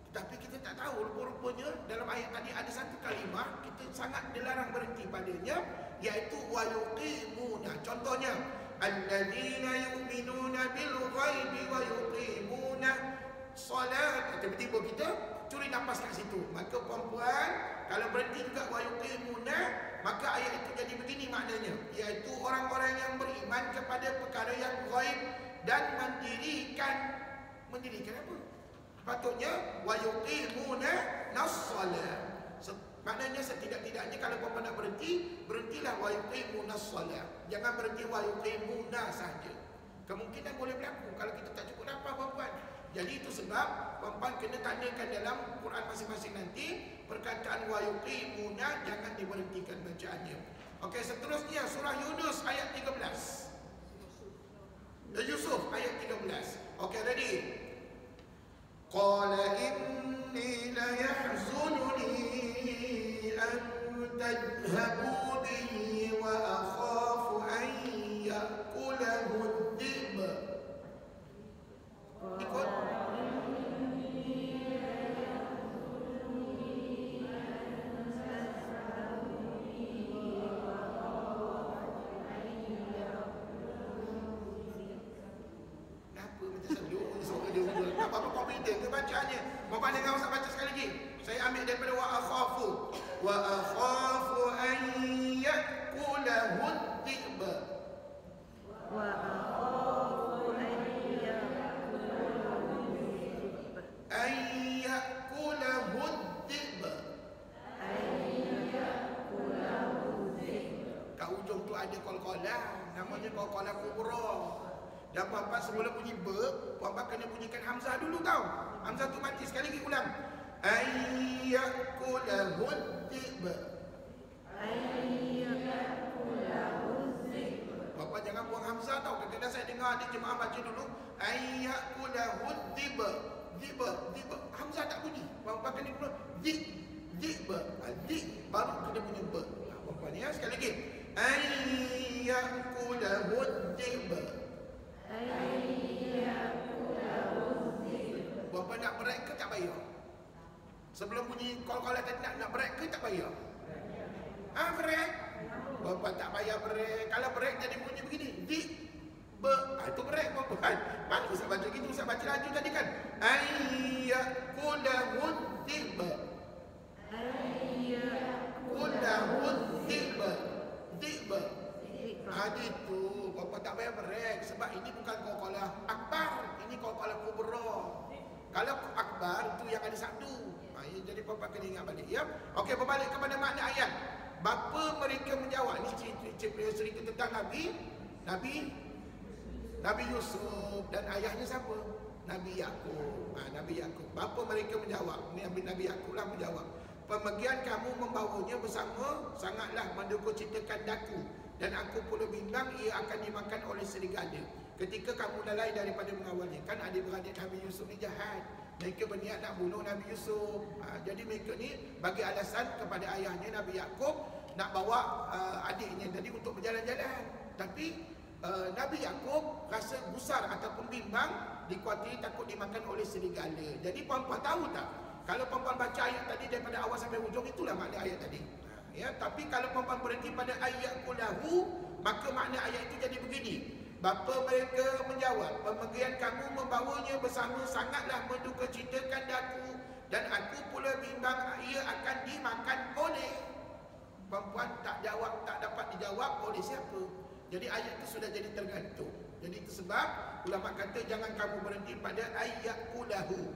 Tetapi kita tak tahu, rupa-rupanya dalam ayat tadi ada satu kalimah kita sangat dilarang berhenti padanya, iaitu wa yuqimuna. Contohnya, alladzina yu'minuna bil ghaibi wa yuqimuna solat. Tiba-tiba kita curi nafas kat situ. Maka puan-puan, kalau berhenti juga wa yuqimuna, maka ayat itu jadi begini maknanya, iaitu orang-orang yang beriman kepada perkara yang ghaib dan mendirikan apa? Patutnya wa yuqimuna nas-salat. Maknanya setidak-tidaknya kalau puan-puan nak berhenti, berhentilah wa yuqimuna as-salat. Jangan berhenti wa yuqimuna saja. Kemungkinan boleh berlaku kalau kita tak cukup nafas puan-puan. Jadi itu sebab puan-puan kena tandakan dalam Quran masing-masing nanti perkataan wa yuqimuna jangan diberhentikan bacaannya. Okey, seterusnya surah Yunus ayat 13. Yusuf ayat 13. Okey, ready? Qala inni la yahzununi an tadhhabu bihi wa akhafu an ya'kulahu ad-dhib. Ikut. Apa confident ke bacaannya? Mau pandai kau baca sekali lagi. Saya ambil daripada wa akhafu an ya'kulahu ad-dhib. Wa akhafu an ya'kulahu ad-dhib. An ya'kulahu ad-dhib. Kat ujung tu ada qalqalah, namanya qalqalah kubra. Dan puan-puan sebelum bunyi ba, puan-puan kena bunyikan hamzah dulu tau. Hamzah tu mati, sekali lagi ulang. Ayyakulahu ad-dhib. Puan-puan jangan buang hamzah tau. Kadang-kadang saya dengar ada jemaah baca dulu ayyakulahu ad-dhib. Dhib. Hamzah tak bunyi. Puan-puan kena keluar dhib. Dhib baru kena bunyi ba. Puan-puan ya, sekali lagi. Ayyakulahu ad-dhib. Puan-puan nak break ke tak bayar? Sebelum bunyi call-call tadi nak break ke tak bayar? Break. Puan-puan tak bayar break. Kalau break jadi bunyi begini, itu break puan-puan. Mana usah baca gitu, usah baca laju tadi kan. Ayyakulahu dhib. Itu puan-puan tak payah break sebab ini bukan qalqalah akbar, ini qalqalah kubra. Kalau akbar itu yang ada satu. Jadi puan-puan kena ingat balik ya. Okey, berbalik kepada makna ayat. Bapa mereka menjawab, ini cerita tentang Nabi Yusuf dan ayahnya siapa? Nabi Yaqub. Nabi Yaqub. Bapa mereka menjawab, Nabi Yaqub lah menjawab. Pemergian kamu membawanya bersama sangatlah menduka-citakan daku. Dan aku pula bimbang ia akan dimakan oleh serigala ketika kamu lalai daripada mengawalnya. Kan adik-beradik Nabi Yusuf ni jahat. Mereka berniat nak bunuh Nabi Yusuf. Jadi mereka ni bagi alasan kepada ayahnya Nabi Yaqub nak bawa adiknya tadi untuk berjalan-jalan. Tapi Nabi Yaqub rasa gusar ataupun bimbang, dikuatiri takut dimakan oleh serigala. Jadi puan-puan tahu tak? Kalau puan-puan baca ayat tadi daripada awal sampai hujung, itulah makna ayat tadi. Ya, tapi kalau puan-puan berhenti pada ayat kulahu, maka makna ayat itu jadi begini. Bapa mereka menjawab, pemergian kamu membawanya bersama sangatlah menduka citakan daku, dan aku pula bimbang ia akan dimakan oleh. Perempuan tak jawab, tak dapat dijawab oleh siapa. Jadi ayat itu sudah jadi tergantung. Jadi itu sebab ulama kata jangan kamu berhenti pada ayat kulahu,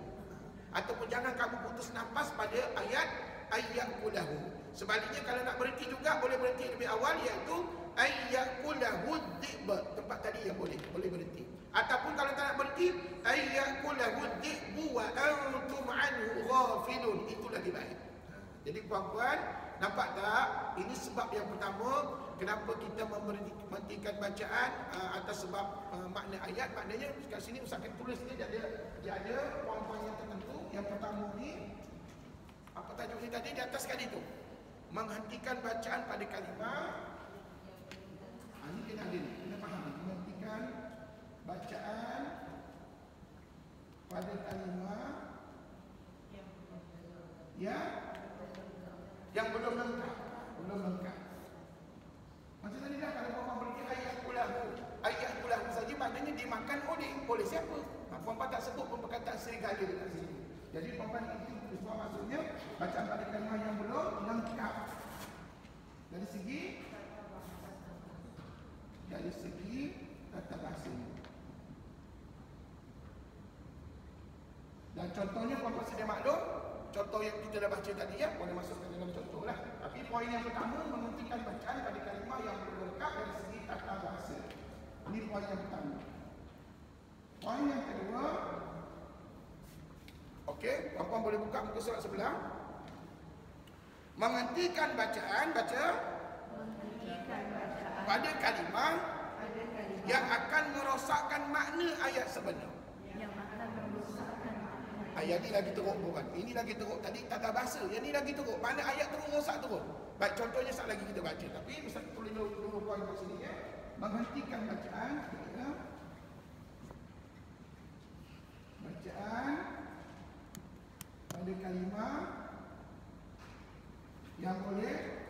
ataupun jangan kamu putus nafas pada ayat kulahu. Sebaliknya kalau nak berhenti juga boleh berhenti lebih awal, iaitu ayat kulahu dhi'ba. Tempat tadi yang boleh berhenti. Ataupun kalau tak nak berhenti, ayat kulahu dhi'bu wa antum anhu ghafilun. Itu lagi baik. Jadi puan-puan, nampak tak? Ini sebab yang pertama kenapa kita menghentikan bacaan atas sebab makna ayat. Maknanya kat sini Ustaz akan tulis ni dia ada poin-poin yang tertentu. Yang pertama ni apa tajuk ni tadi di atas sekali tu? Menghentikan bacaan pada kalimah. Ini kena ada ni, kena faham. Menghentikan bacaan pada kalimah yang belum lengkap. Macam tadi dah, kalau puan-puan berhenti ayat kulahu saja, maknanya dimakan oleh siapa? Puan-puan tak sebut pun perkataan serigala dekat sini. Jadi puan-puan itu maksudnya bacaan pada kalimah yang belum lengkap. Dari segi tata bahasa. Dan contohnya puan-puan sedia maklum, contoh yang kita dah baca tadi ya, boleh masukkan dalam contoh lah. Tapi poin yang pertama, menghentikan bacaan pada kalimah yang belum lengkap dari segi tata bahasa. Ini poin yang pertama. Poin yang kedua, okey, puan-puan boleh buka muka surat sebelah. Menghentikan bacaan, pada kalimah yang akan merosakkan makna ayat sebenar. Ayat ni lagi teruk bukan? Ini lagi teruk. Tadi tata bahasa, yang ni lagi teruk. Mana ayat teruk, rosak teruk. Baik, contohnya sekali lagi kita baca. Tapi Ustaz tulis dulu poin kat sini ya. Menghentikan bacaan pada kalimah yang boleh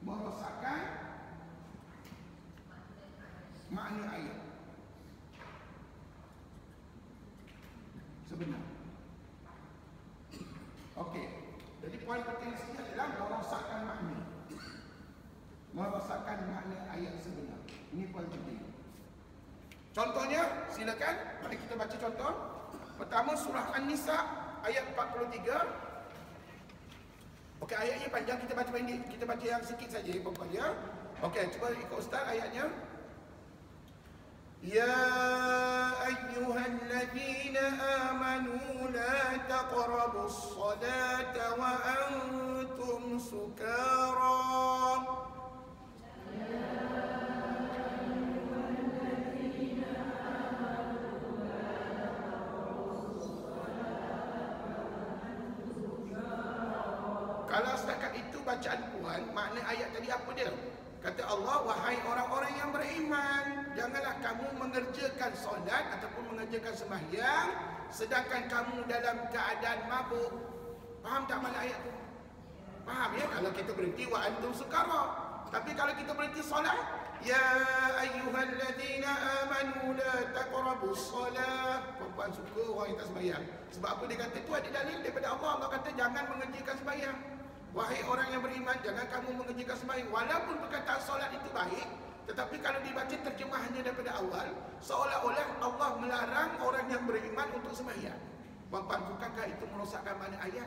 merosakkan makna ayat sebenar. Okey. Jadi poin penting sini adalah merosakkan makna ayat sebenar. Ini poin penting. Contohnya, silakan mari kita baca contoh. Pertama, surah An-Nisa ayat 43. Okey, ayatnya panjang, kita baca pendek. Kita baca yang sikit saja puan-puan ya. Okey, cuba ikut ustaz ayatnya. Ya ayyuhalladzina amanu la taqrabus salata wa antum sukara. Kalau setakat itu bacaan puan, makna ayat tadi apa dia? Kata Allah, wahai orang-orang yang beriman, janganlah kamu mengerjakan solat ataupun mengerjakan sembahyang sedangkan kamu dalam keadaan mabuk. Faham tak makna ayat tu? Faham ya? Kalau kita berhenti wa antum sukara. Tapi kalau kita berhenti solat, ya ayyuhalladzina amanu la taqrabus solat. Perempuan suka orang yang tak sembahyang. Sebab apa dia kata tu? Ada dalil daripada Allah. Allah kata jangan mengerjakan sembahyang. Wahai orang yang beriman, jangan kamu mengerjakan sembahyang. Walaupun perkataan solat itu baik, tetapi kalau dibaca terjemahannya daripada awal, seolah-olah Allah melarang orang yang beriman untuk sembahyang. Puan-puan, bukankah itu merosakkan makna ayat?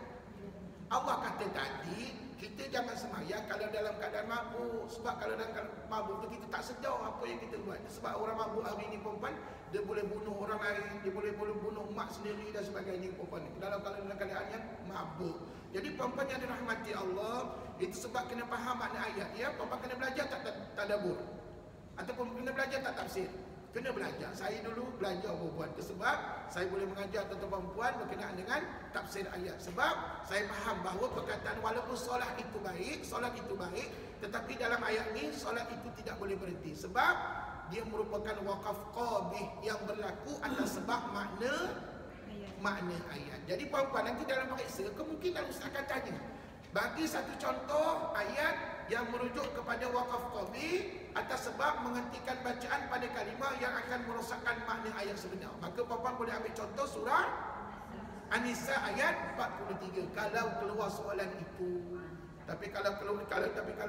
Allah kata tadi, kita jangan sembahyang kalau dalam keadaan mabuk. Sebab kalau dalam keadaan mabuk tu kita tak sedar apa yang kita buat. Sebab orang mabuk hari ini puan-puan, dia boleh bunuh orang lain, dia boleh bunuh mak sendiri dan sebagainya puan-puan. Dalam keadaan yang mabuk. Jadi puan-puan yang dirahmati Allah, itu sebab kena faham makna ayat ya. Puan-puan kena belajar tadabbur ataupun kena belajar tak tafsir. Kena belajar. Saya dulu belajar perempuan itu sebab saya boleh mengajar tentang perempuan berkenaan dengan tafsir ayat. Sebab saya faham bahawa perkataan walaupun solat itu baik, tetapi dalam ayat ni solat itu tidak boleh berhenti. Sebab dia merupakan wakaf qabih yang berlaku atas sebab makna ayat. Jadi puan-puan, nanti dalam periksa kemungkinan Ustaz akan tanya, bagi satu contoh ayat yang merujuk kepada wakaf qabih atas sebab menghentikan bacaan pada kalimah yang akan merosakkan makna ayat sebenar. Maka puan-puan boleh ambil contoh surah An-Nisa ayat 43 kalau keluar soalan itu. Tapi kalau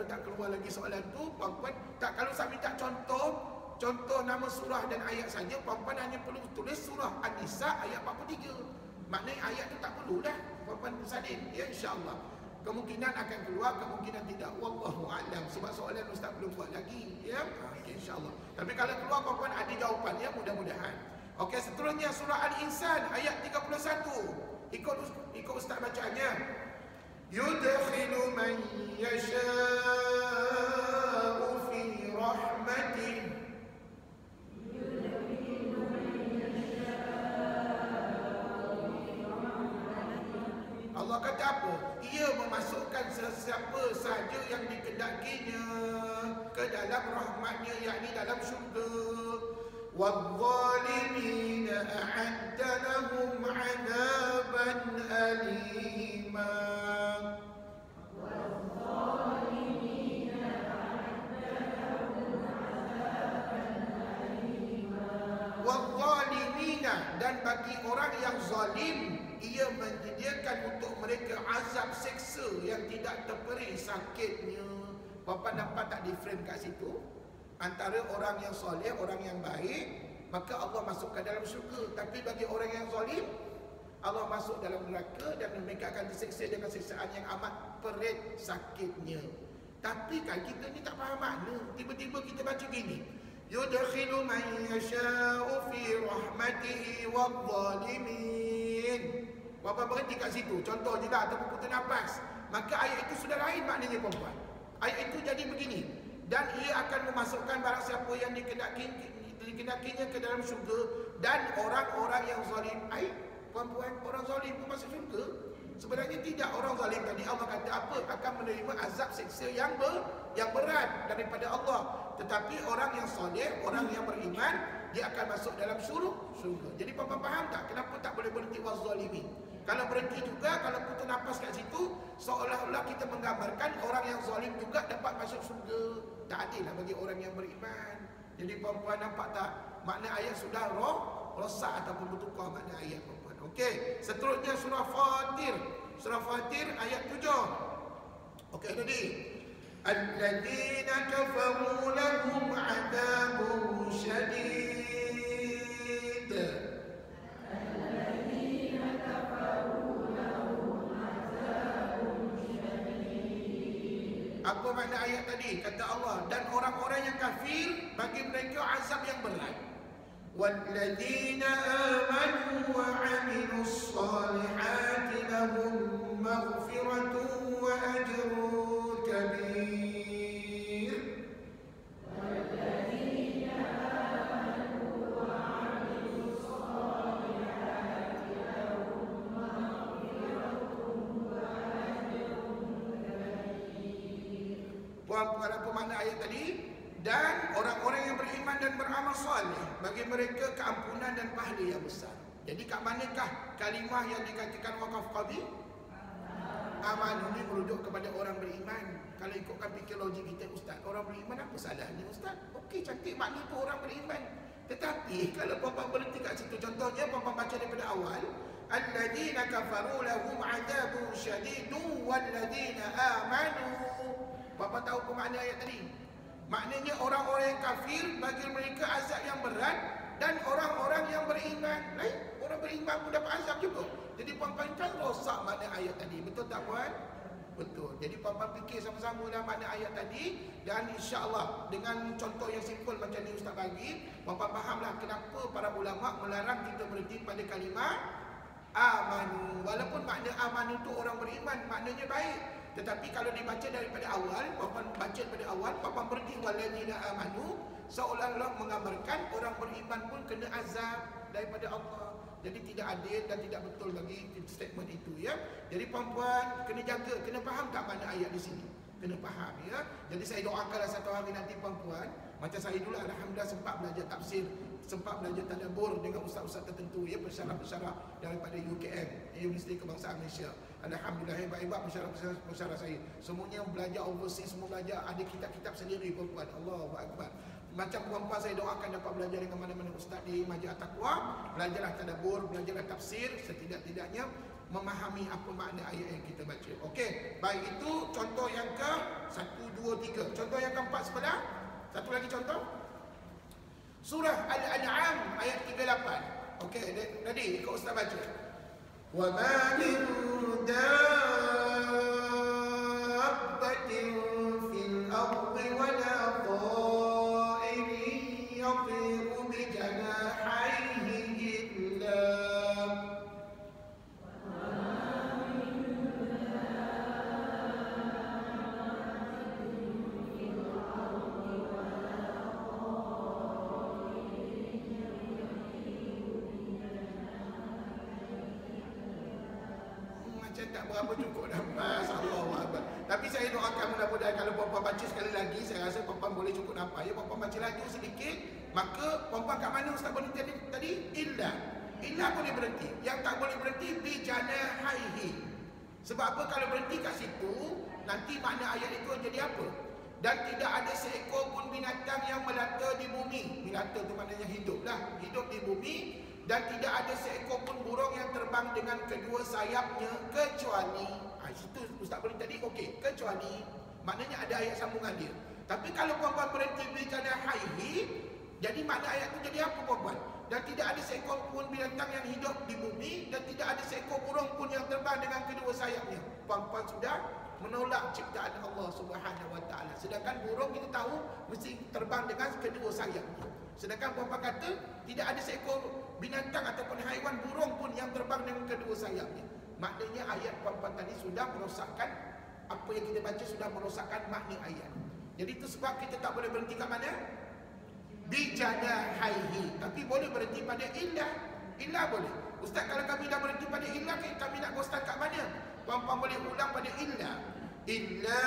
tak keluar lagi soalan tu, puan-puan kalau saya minta contoh nama surah dan ayat saja, puan-puan hanya perlu tulis surah An-Nisa ayat 43. Maknanya ayat tu tak perlulah puan-puan salin, ya, insya-Allah. Kemungkinan akan keluar, kemungkinan tidak. Wallahu a'lam. Sebab soalan Ustaz belum buat lagi, ya. Okey, insya-Allah. Tapi kalau keluar puan-puan ada jawapan, ya, mudah-mudahan. Okey, seterusnya surah Al-Insan ayat 31. Ikut Ustaz bacaannya. Yudkhilu man yasha'u fi rahmatih. Allah kata apa? Ia memasukkan sesiapa sahaja yang dikehendakinya ke dalam rahmatnya, yakni dalam syurga. وَالظَّالِمِينَ أَعَدَّ لَهُمْ عَذَابًا أَلِيمًا. وَالظَّالِمِينَ, dan bagi orang yang zalim, ia menyediakan untuk mereka azab seksa yang tidak terperi sakitnya. Bapa nampak tak different kat situ? Antara orang yang soleh, orang yang baik, maka Allah masukkan dalam syurga. Tapi bagi orang yang zalim, Allah masuk dalam neraka dan mereka akan diseksa dengan siksaan yang amat perit sakitnya. Tapi kan kita ni tak faham makna. Tiba-tiba kita baca gini, yudkhilu man yasha'u fi rahmatihi wadh-dhalimin. Bapa berhenti kat situ. Contoh je lah, ataupun putus nafas. Maka ayat itu sudah lain maknanya, puan-puan. Ayat itu jadi begini, dan ia akan memasukkan barang siapa yang dikehendakinya ke dalam syurga, dan orang-orang yang zalim. Puan-puan, orang zalim pun masuk syurga? Sebenarnya tidak. Orang zalim tadi Allah kata apa? Akan menerima azab seksa yang berat daripada Allah. Tetapi orang yang soleh, orang yang beriman, dia akan masuk dalam syurga. Jadi puan-puan faham tak kenapa tak boleh berhenti waz-zalimin? Kalau berhenti juga, kalau putus nafas kat situ, seolah-olah kita menggambarkan orang yang zalim juga dapat masuk syurga. Tak adil lah bagi orang yang beriman. Jadi puan-puan nampak tak? Makna ayat sudah rosak ataupun bertukar makna ayat, puan-puan. Okey, seterusnya surah Fatir. Surah Fatir ayat 7. Okey, tadi. Alladzina kafaru lahum 'adzabun syadid. Apa makna ayat tadi? Kata Allah, dan orang-orang yang kafir, bagi mereka azab yang berat. Walladzina amanu wa 'amilus salihati lahum maghfiratun wa ajrun kabir. Walladzina amanu wa 'amilus salihati lahum maghfiratun wa ajrun kabir. Puan-puan, apa makna ayat tadi? Dan orang-orang yang beriman dan beramal soleh, bagi mereka keampunan dan pahala yang besar. Jadi kat manakah kalimah yang dikatakan wakaf qabih? Aman ini merujuk kepada orang beriman. Kalau ikutkan fikir logik kita, Ustaz, orang beriman apa salahnya, Ustaz? Okey, cantik makna itu orang beriman. Tetapi kalau puan-puan berhenti kat situ, contohnya puan-puan baca daripada awal, alladzina kafaru lahum 'adzabun syadidun walladzina amanu. Puan-puan tahu apa makna ayat tadi? Maknanya orang-orang yang kafir, bagi mereka azab yang berat, dan orang-orang yang beriman. Orang beriman pun dapat azab juga. Jadi puan-puan kan rosak makna ayat tadi. Betul tak, puan? Betul. Jadi puan-puan fikir sama-sama dalam makna ayat tadi, dan insya-Allah dengan contoh yang simple macam ni Ustaz bagi, puan-puan fahamlah kenapa para ulama melarang kita berhenti pada kalimah amanu. Walaupun makna amanu itu orang beriman, maknanya baik. Tetapi kalau dibaca daripada awal, puan baca daripada awal, puan berhenti walladzina amanu, seolah-olah menggambarkan orang beriman pun kena azab daripada Allah. Jadi tidak adil dan tidak betul bagi statement itu ya. Jadi puan-puan kena jaga, kena faham tak mana ayat di sini? Kena faham ya. Jadi saya doakanlah satu hari nanti puan-puan, macam saya dulu alhamdulillah sempat belajar tafsir, sempat belajar tadabbur dengan ustaz-ustaz tertentu ya, pensyarah-pensyarah daripada UKM, Universiti Kebangsaan Malaysia. Alhamdulillah hebat-hebat pensyarah saya. Semuanya belajar overseas, semua belajar, ada kitab-kitab sendiri puan-puan. Allahu akbar. Macam puan-puan saya doakan dapat belajar dengan mana-mana ustaz di Majlis Taqwa, belajarlah tadabbur, belajarlah tafsir, setidak-tidaknya memahami apa makna ayat yang kita baca. Okey, baik, itu contoh yang ke 1, 2, 3. Contoh yang keempat sebelah. Satu lagi contoh. Surah Al-An'am ayat 38. Okey, ready? Ikut ustaz baca. Wa ma min dabbatin fil ardi wa la ta'irin yatiru bi janahihi illa tak berapa cukup nafas. Allahu akbar. Tapi saya doakan mudah-mudahan kalau puan-puan baca sekali lagi, saya rasa puan-puan boleh cukup nafas ya. Puan-puan baca lagi sedikit, maka puan-puan kat mana ustaz berhenti tadi? Illa. Illa boleh berhenti. Yang tak boleh berhenti bi janahaihi. Sebab apa? Kalau berhenti kat situ, nanti makna ayat itu jadi apa? Dan tidak ada seekor pun binatang yang melata di bumi. Melata itu maknanya hidup lah. Hidup di bumi. Dan tidak ada seekor pun burung yang terbang dengan kedua sayapnya kecuali situ ustaz boleh tadi okey, kecuali maknanya ada ayat sambungan dia. Tapi kalau puan-puan berhenti bi janahaihi, jadi makna ayat itu jadi apa puan-puan? Dan tidak ada seekor pun binatang yang hidup di bumi dan tidak ada seekor burung pun yang terbang dengan kedua sayapnya. Puan-puan sudah menolak ciptaan Allah Subhanahu Wa Taala. Sedangkan burung kita tahu mesti terbang dengan kedua sayapnya. Sedangkan puan-puan kata tidak ada seekor binatang ataupun haiwan burung pun yang terbang dengan kedua sayapnya. Maknanya ayat puan-puan tadi sudah merosakkan apa yang kita baca, sudah merosakkan makna ayat. Jadi itu sebab kita tak boleh berhenti kat mana? Bi janahaihi. Tapi boleh berhenti pada illah. Illah boleh. Ustaz, kalau kami dah berhenti pada illah, kami nak ustaz kat mana? Puan-puan boleh ulang pada illah. Illa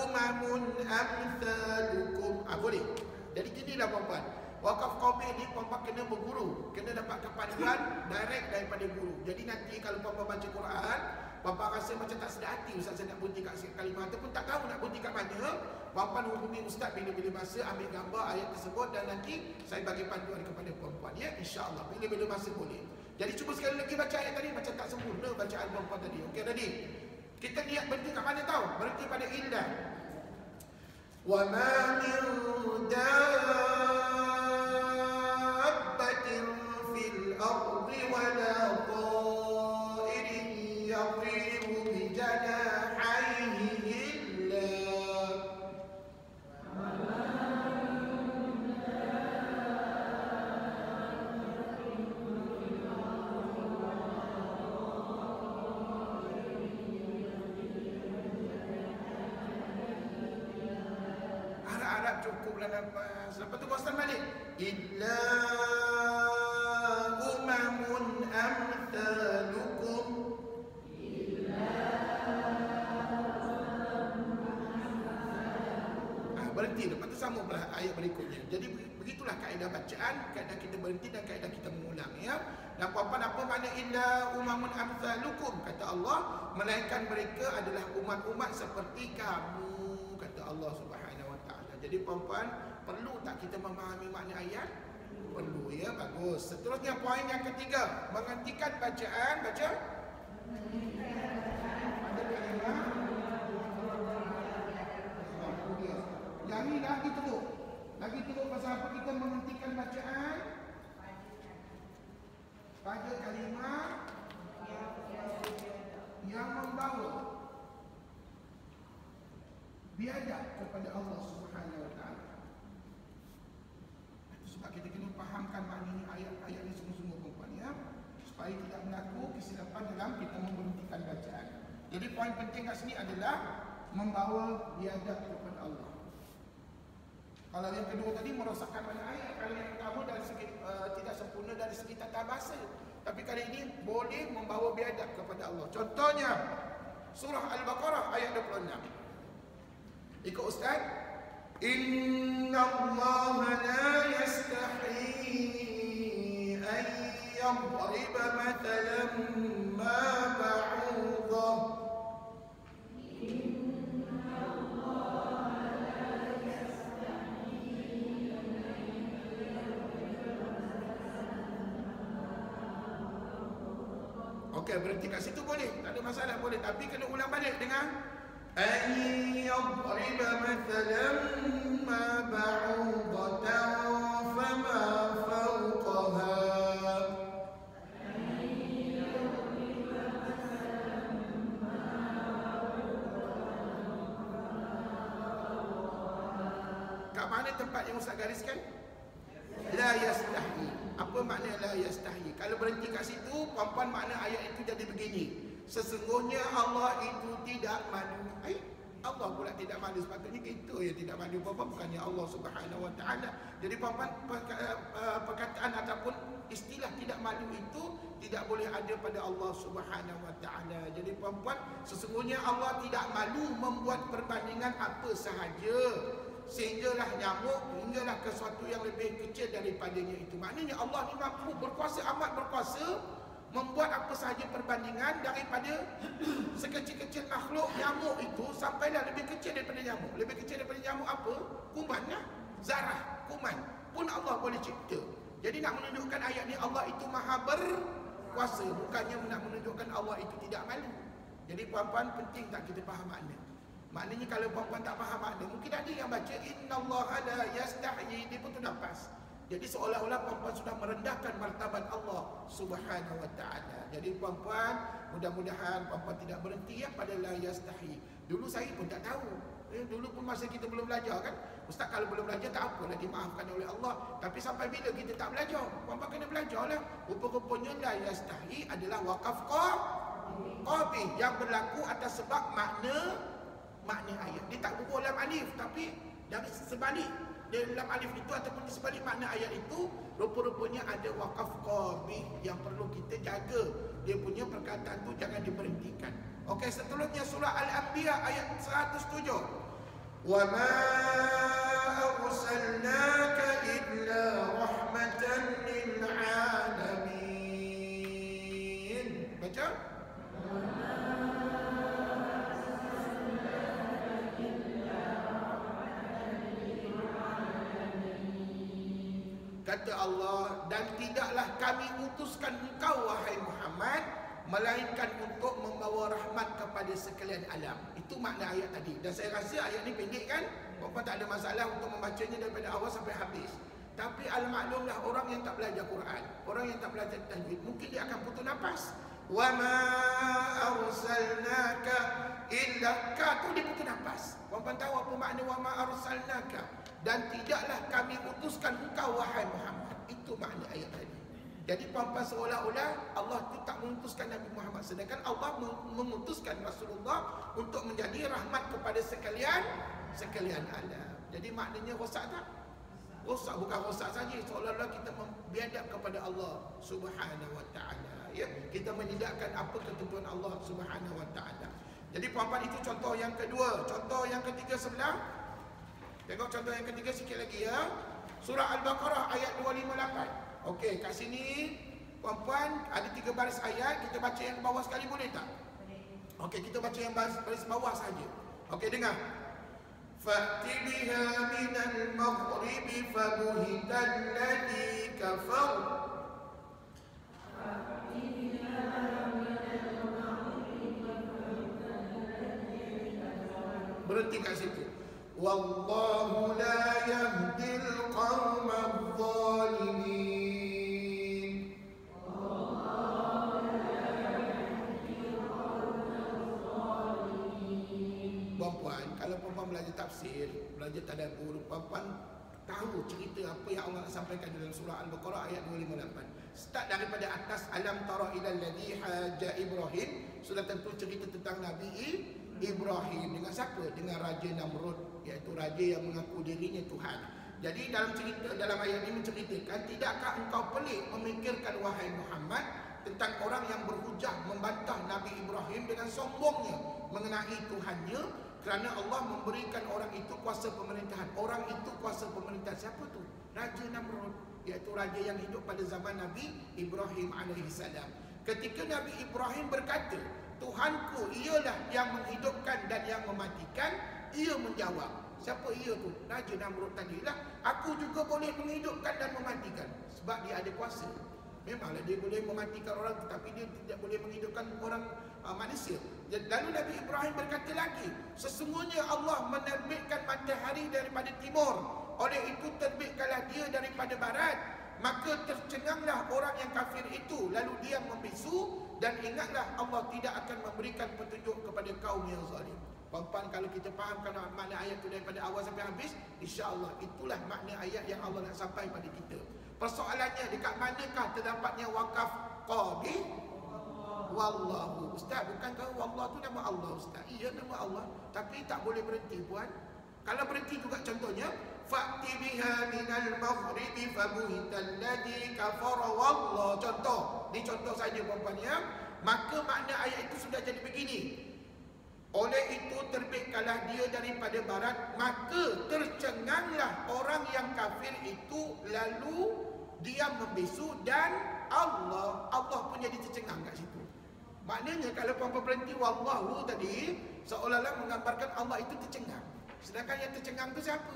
umamun amthalukum. Boleh. Jadi ginilah puan-puan. Wakaf qaumi ni puan-puan kena berguru, kena dapat kepanduan direct daripada guru. Jadi nanti kalau puan-puan baca Quran, puan-puan rasa macam tak sedar hati ustaz saya nak berhenti kat kalimah ataupun tak tahu nak berhenti kat mana, puan-puan hubungi ustaz bila-bila masa, ambil gambar ayat tersebut dan nanti saya bagi panduan kepada puan-puan ya, insya-Allah bila-bila masa boleh. Jadi cuba sekali lagi baca ayat tadi, macam tak sempurna bacaan puan-puan tadi. Okey tadi. Kita niat berhenti kat mana tahu? Berhenti pada illah. Wa ma min الأرض ولا طائر يطير بجناحيه إلا Arab-Arab cukuplah nafas. Lepas tu Ustaz balik. Illa umamun amthalukum. Berhenti, lepas tu sambung pula ayat berikutnya. Jadi begitulah kaedah bacaan, kaedah kita berhenti dan kaedah kita mengulang ya. Dan puan-puan, apa makna illa umamun amthalukum? Kata Allah, melainkan mereka adalah umat-umat seperti kamu, kata Allah Subhanahu Wa Taala. Jadi puan-puan, perlu tak kita memahami makna ayat? Perlu ya, bagus. Seterusnya poin yang ketiga, menghentikan bacaan, baca Jangan lagi teruk pasal apa kita menghentikan bacaan pada kalimah yang membawa biadab kepada Allah Subhanahu Wa Taala. Sebab kita kena fahamkan maknanya ayat-ayat ini sungguh-sungguh puan ya, supaya tidak berlaku kesilapan dalam kita memberhentikan bacaan. Jadi poin penting kat sini adalah membawa biadab kepada Allah. Kalau yang kedua tadi merosakkan makna ayat. Kalau yang pertama dari segi tidak sempurna dari segi tata bahasa. Tapi kali ini boleh membawa biadab kepada Allah. Contohnya surah Al-Baqarah ayat 26. Ikut Ustaz. Inna Allah la yastahi an yadriba mathalan ma ba'udah. Okey, berhenti kat situ boleh, tak ada masalah, boleh. Tapi kena ulang balik dengan ayyadriba mathalan ma ba'udatan fama fawqaha. Kat mana tempat yang Ustaz gariskan? La yastahi. Apa makna la yastahi? Kalau berhenti kat situ, puan-puan, makna ayat itu jadi begini. Sesungguhnya Allah itu tidak malu. Allah pula tidak malu. Sepatutnya kita yang tidak malu, puan-puan, bukannya Allah Subhanahu Wa Taala. Jadi puan-puan, perkataan ataupun istilah tidak malu itu tidak boleh ada pada Allah Subhanahu Wa Taala. Jadi puan-puan, sesungguhnya Allah tidak malu membuat perbandingan apa sahaja, sehinggalah nyamuk, hinggalah ke sesuatu yang lebih kecil daripadanya itu. Maknanya Allah ni mampu, berkuasa, amat berkuasa membuat apa sahaja perbandingan daripada sekecil-kecil makhluk nyamuk itu sampailah lebih kecil daripada nyamuk. Lebih kecil daripada nyamuk apa? Kuman lah, zarah, kuman pun Allah boleh cipta. Jadi nak menunjukkan ayat ni Allah itu maha berkuasa, bukannya nak menunjukkan Allah itu tidak malu. Jadi puan-puan, penting tak kita faham makna. Maknanya kalau puan-puan tak faham makna, mungkin ada yang baca innallaha la yastahi di putus nafas. Jadi seolah-olah puan-puan sudah merendahkan martabat Allah Subhanahu Wa Taala. Jadi puan-puan, mudah-mudahan puan-puan tidak berhenti pada la yastahi. Dulu saya pun tak tahu. Dulu pun masa kita belum belajar kan, Ustaz kalau belum belajar tak apalah, dimaafkan oleh Allah. Tapi sampai bila kita tak belajar, puan-puan kena belajarlah. Rupa-rupanya la yastahi adalah waqaf qabih yang berlaku atas sebab makna ayat. Dia tak berbual dalam alif, tapi dari sebalik dalam alif itu ataupun di sebalik makna ayat itu, rupa-rupanya ada waqaf qabih yang perlu kita jaga. Dia punya perkataan tu jangan diberhentikan. Okey, seterusnya surah Al-Anbiya ayat 107. Wa ma arsalnaka illa rahmatan lil alamin. Baca. Kata Allah, dan tidaklah kami utuskan engkau wahai Muhammad melainkan untuk membawa rahmat kepada sekalian alam. Itu makna ayat tadi. Dan saya rasa ayat ni pendek kan? Bapak tak ada masalah untuk membacanya daripada awal sampai habis. Tapi al-maklumlah orang yang tak belajar Quran, orang yang tak belajar tajwid, mungkin dia akan putus nafas. Wa ma arsalnaka illa, ka tu dia putus nafas. Bapak tahu apa makna wa ma arsalnaka? Dan tidaklah kami utuskan engkau wahai Muhammad. Itu makna ayat tadi. Jadi puan-puan, seolah-olah Allah itu tak mengutuskan Nabi Muhammad, sedangkan Allah mengutuskan Rasulullah untuk menjadi rahmat kepada sekalian alam. Jadi maknanya rosak tak? Rosak, bukan rosak saja, seolah-olah kita biadab kepada Allah Subhanahu Wa Taala. Ya, kita menidakkan apa ketentuan Allah Subhanahu Wa Taala. Jadi puan-puan, itu contoh yang kedua. Contoh yang ketiga sebelah. Tengok contoh yang ketiga sikit lagi ya. Surah Al-Baqarah ayat 258. Okey, kat sini puan-puan ada 3 baris ayat, kita baca yang bawah sekali boleh tak? Okey, kita baca yang baris bawah saja. Okey, dengar. Fa'ti biha minal maghribi fabuhital ladzi kafar. Berhenti kat situ. Wallahu la yahdil qaumadh dhalimin. Puan-puan, kalau puan-puan belajar tafsir, belajar tadabbur, puan-puan tahu cerita apa yang Allah sampaikan dalam surah Al-Baqarah ayat 258. Start daripada atas, alam tara ilal ladzi haja Ibrahim, sudah tentu cerita tentang Nabi Ibrahim dengan siapa? Dengan Raja Namrud, iaitu raja yang mengaku dirinya Tuhan. Jadi dalam ayat ini menceritakan, tidakkah engkau pelik memikirkan wahai Muhammad tentang orang yang berhujah membantah Nabi Ibrahim dengan sombongnya mengenai Tuhannya, kerana Allah memberikan orang itu kuasa pemerintahan. Orang itu kuasa pemerintahan siapa tu? Raja Namrud, iaitu raja yang hidup pada zaman Nabi Ibrahim alaihissalam. Ketika Nabi Ibrahim berkata, Tuhanku ialah yang menghidupkan dan yang mematikan, ia menjawab, siapa ia tu? Raja Namrud tadilah, aku juga boleh menghidupkan dan mematikan. Sebab dia ada kuasa. Memanglah dia boleh mematikan orang, tetapi dia tidak boleh menghidupkan orang manusia. Lalu Nabi Ibrahim berkata lagi, sesungguhnya Allah menerbitkan matahari daripada timur, oleh itu terbitkanlah dia daripada barat, maka tercenganglah orang yang kafir itu, lalu dia membisu, dan ingatlah Allah tidak akan memberikan petunjuk kepada kaum yang zalim. Puan-puan, kalau kita fahamkan makna ayat itu daripada awal sampai habis, insya-Allah itulah makna ayat yang Allah nak sampai pada kita. Persoalannya, dekat manakah terdapatnya wakaf qadi? Wallahu. Ustaz, bukankah wallah tu nama Allah, Ustaz? Iya, nama Allah, tapi tak boleh berhenti, puan. Kalau berhenti juga, contohnya fa'ti biha minal maghribi fabuhital ladzi kafara wallah. Contoh, ni contoh saja puan-puan ya. Maka makna ayat itu sudah jadi begini. Oleh itu terbitkanlah dia daripada barat, maka tercenganglah orang yang kafir itu, lalu dia membisu, dan Allah pun jadi tercengang kat situ. Maknanya kalau puan-puan berhenti wallahu tadi, seolah-olah menggambarkan Allah itu tercengang. Sedangkan yang tercengang itu siapa?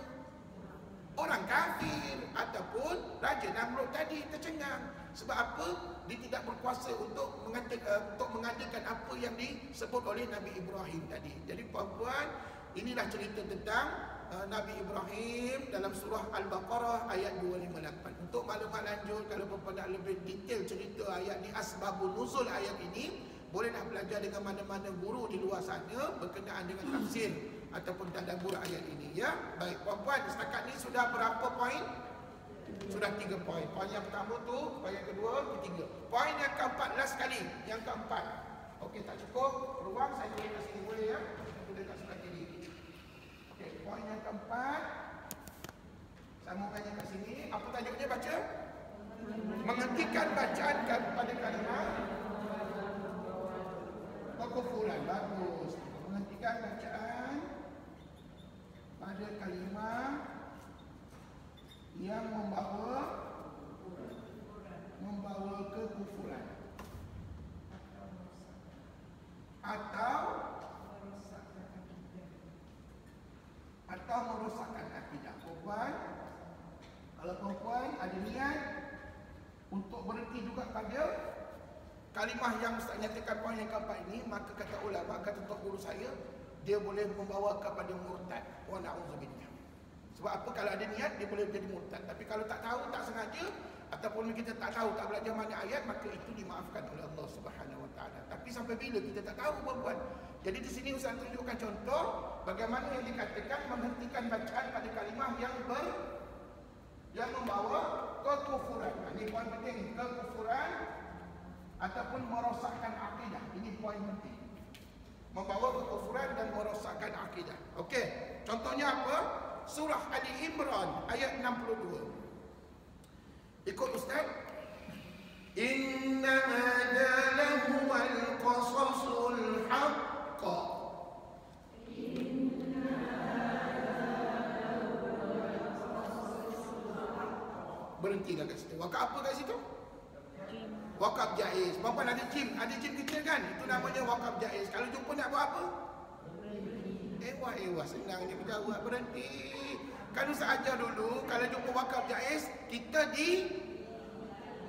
Orang kafir ataupun Raja Namrud tadi tercengang. Sebab apa? Dia tidak berkuasa untuk mengadakan apa yang disebut oleh Nabi Ibrahim tadi. Jadi puan-puan, inilah cerita tentang Nabi Ibrahim dalam surah Al-Baqarah ayat 258. Untuk maklumat lanjut, kalau puan-puan nak lebih detail cerita ayat ni, asbabun nuzul ayat ini, boleh nak belajar dengan mana-mana guru di luar sana berkenaan dengan tafsir ataupun tadabbur ayat ini ya. Baik puan-puan, setakat ni sudah berapa poin? Sudah 3 poin. Poin yang pertama tu, poin yang kedua, ketiga. Poin yang keempat, last sekali, yang keempat. Okey, tak cukup ruang, saya boleh kat sini, boleh ya? Saya dekat sebelah kiri. Okey, poin yang keempat, sambungkannya kat sini. Apa tajuknya baca? Menghentikan bacaan pada kalimah kekufuran. Bagus. Menghentikan bacaan pada kalimah yang membawa kekufuran atau merosakkan akidah. Perempuan, kalau perempuan ada niat untuk berhenti juga pada kalimah yang Ustaz nyatakan poin yang keempat ini, maka kata ulama, kata tok guru saya, dia boleh membawa kepada murtad. Wa na'udzubillah. Sebab apa? Kalau ada niat, dia boleh menjadi murtad. Tapi kalau tak tahu, tak sengaja, ataupun kita tak tahu, tak belajar mana ayat, maka itu dimaafkan oleh Allah Subhanahu Wa Taala. Tapi sampai bila kita tak tahu, puan-puan. Jadi di sini Ustaz tunjukkan contoh bagaimana yang dikatakan menghentikan bacaan pada kalimah yang membawa kekufuran. Ini poin penting, kekufuran ataupun merosakkan akidah. Ini poin penting. Membawa kekufuran dan merosakkan akidah. Okey, contohnya apa? Surah Ali Imran ayat 62. Ikut Ustaz. Inna hadha lahuwal qasasul haqq. Berhentilah kat situ. Wakaf apa kat situ? Wakaf jaiz. Bapa ada jim kecil kan? Itu namanya wakaf jaiz. Kalau jumpa nak buat apa? Ewa senang dia berjawab, berhenti. Kan Ustaz ajar dulu, kalau jumpa wakaf jaiz, kita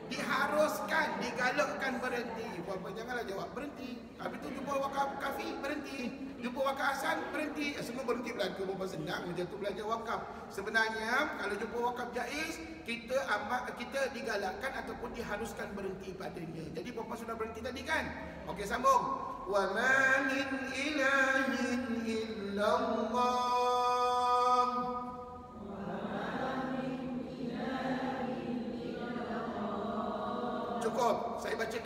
diharuskan, digalakkan berhenti. Bapa janganlah jawab berhenti. Habis tu jumpa wakaf kafi, berhenti. Jumpa wakaf hasan, berhenti. Semua berhenti berlaku. Bapa senang macam tu belajar wakaf. Sebenarnya kalau jumpa wakaf jaiz, kita digalakkan ataupun diharuskan berhenti padanya. Jadi bapa sudah berhenti tadi kan? Okey, sambung. Wa ma min ilahin illallah.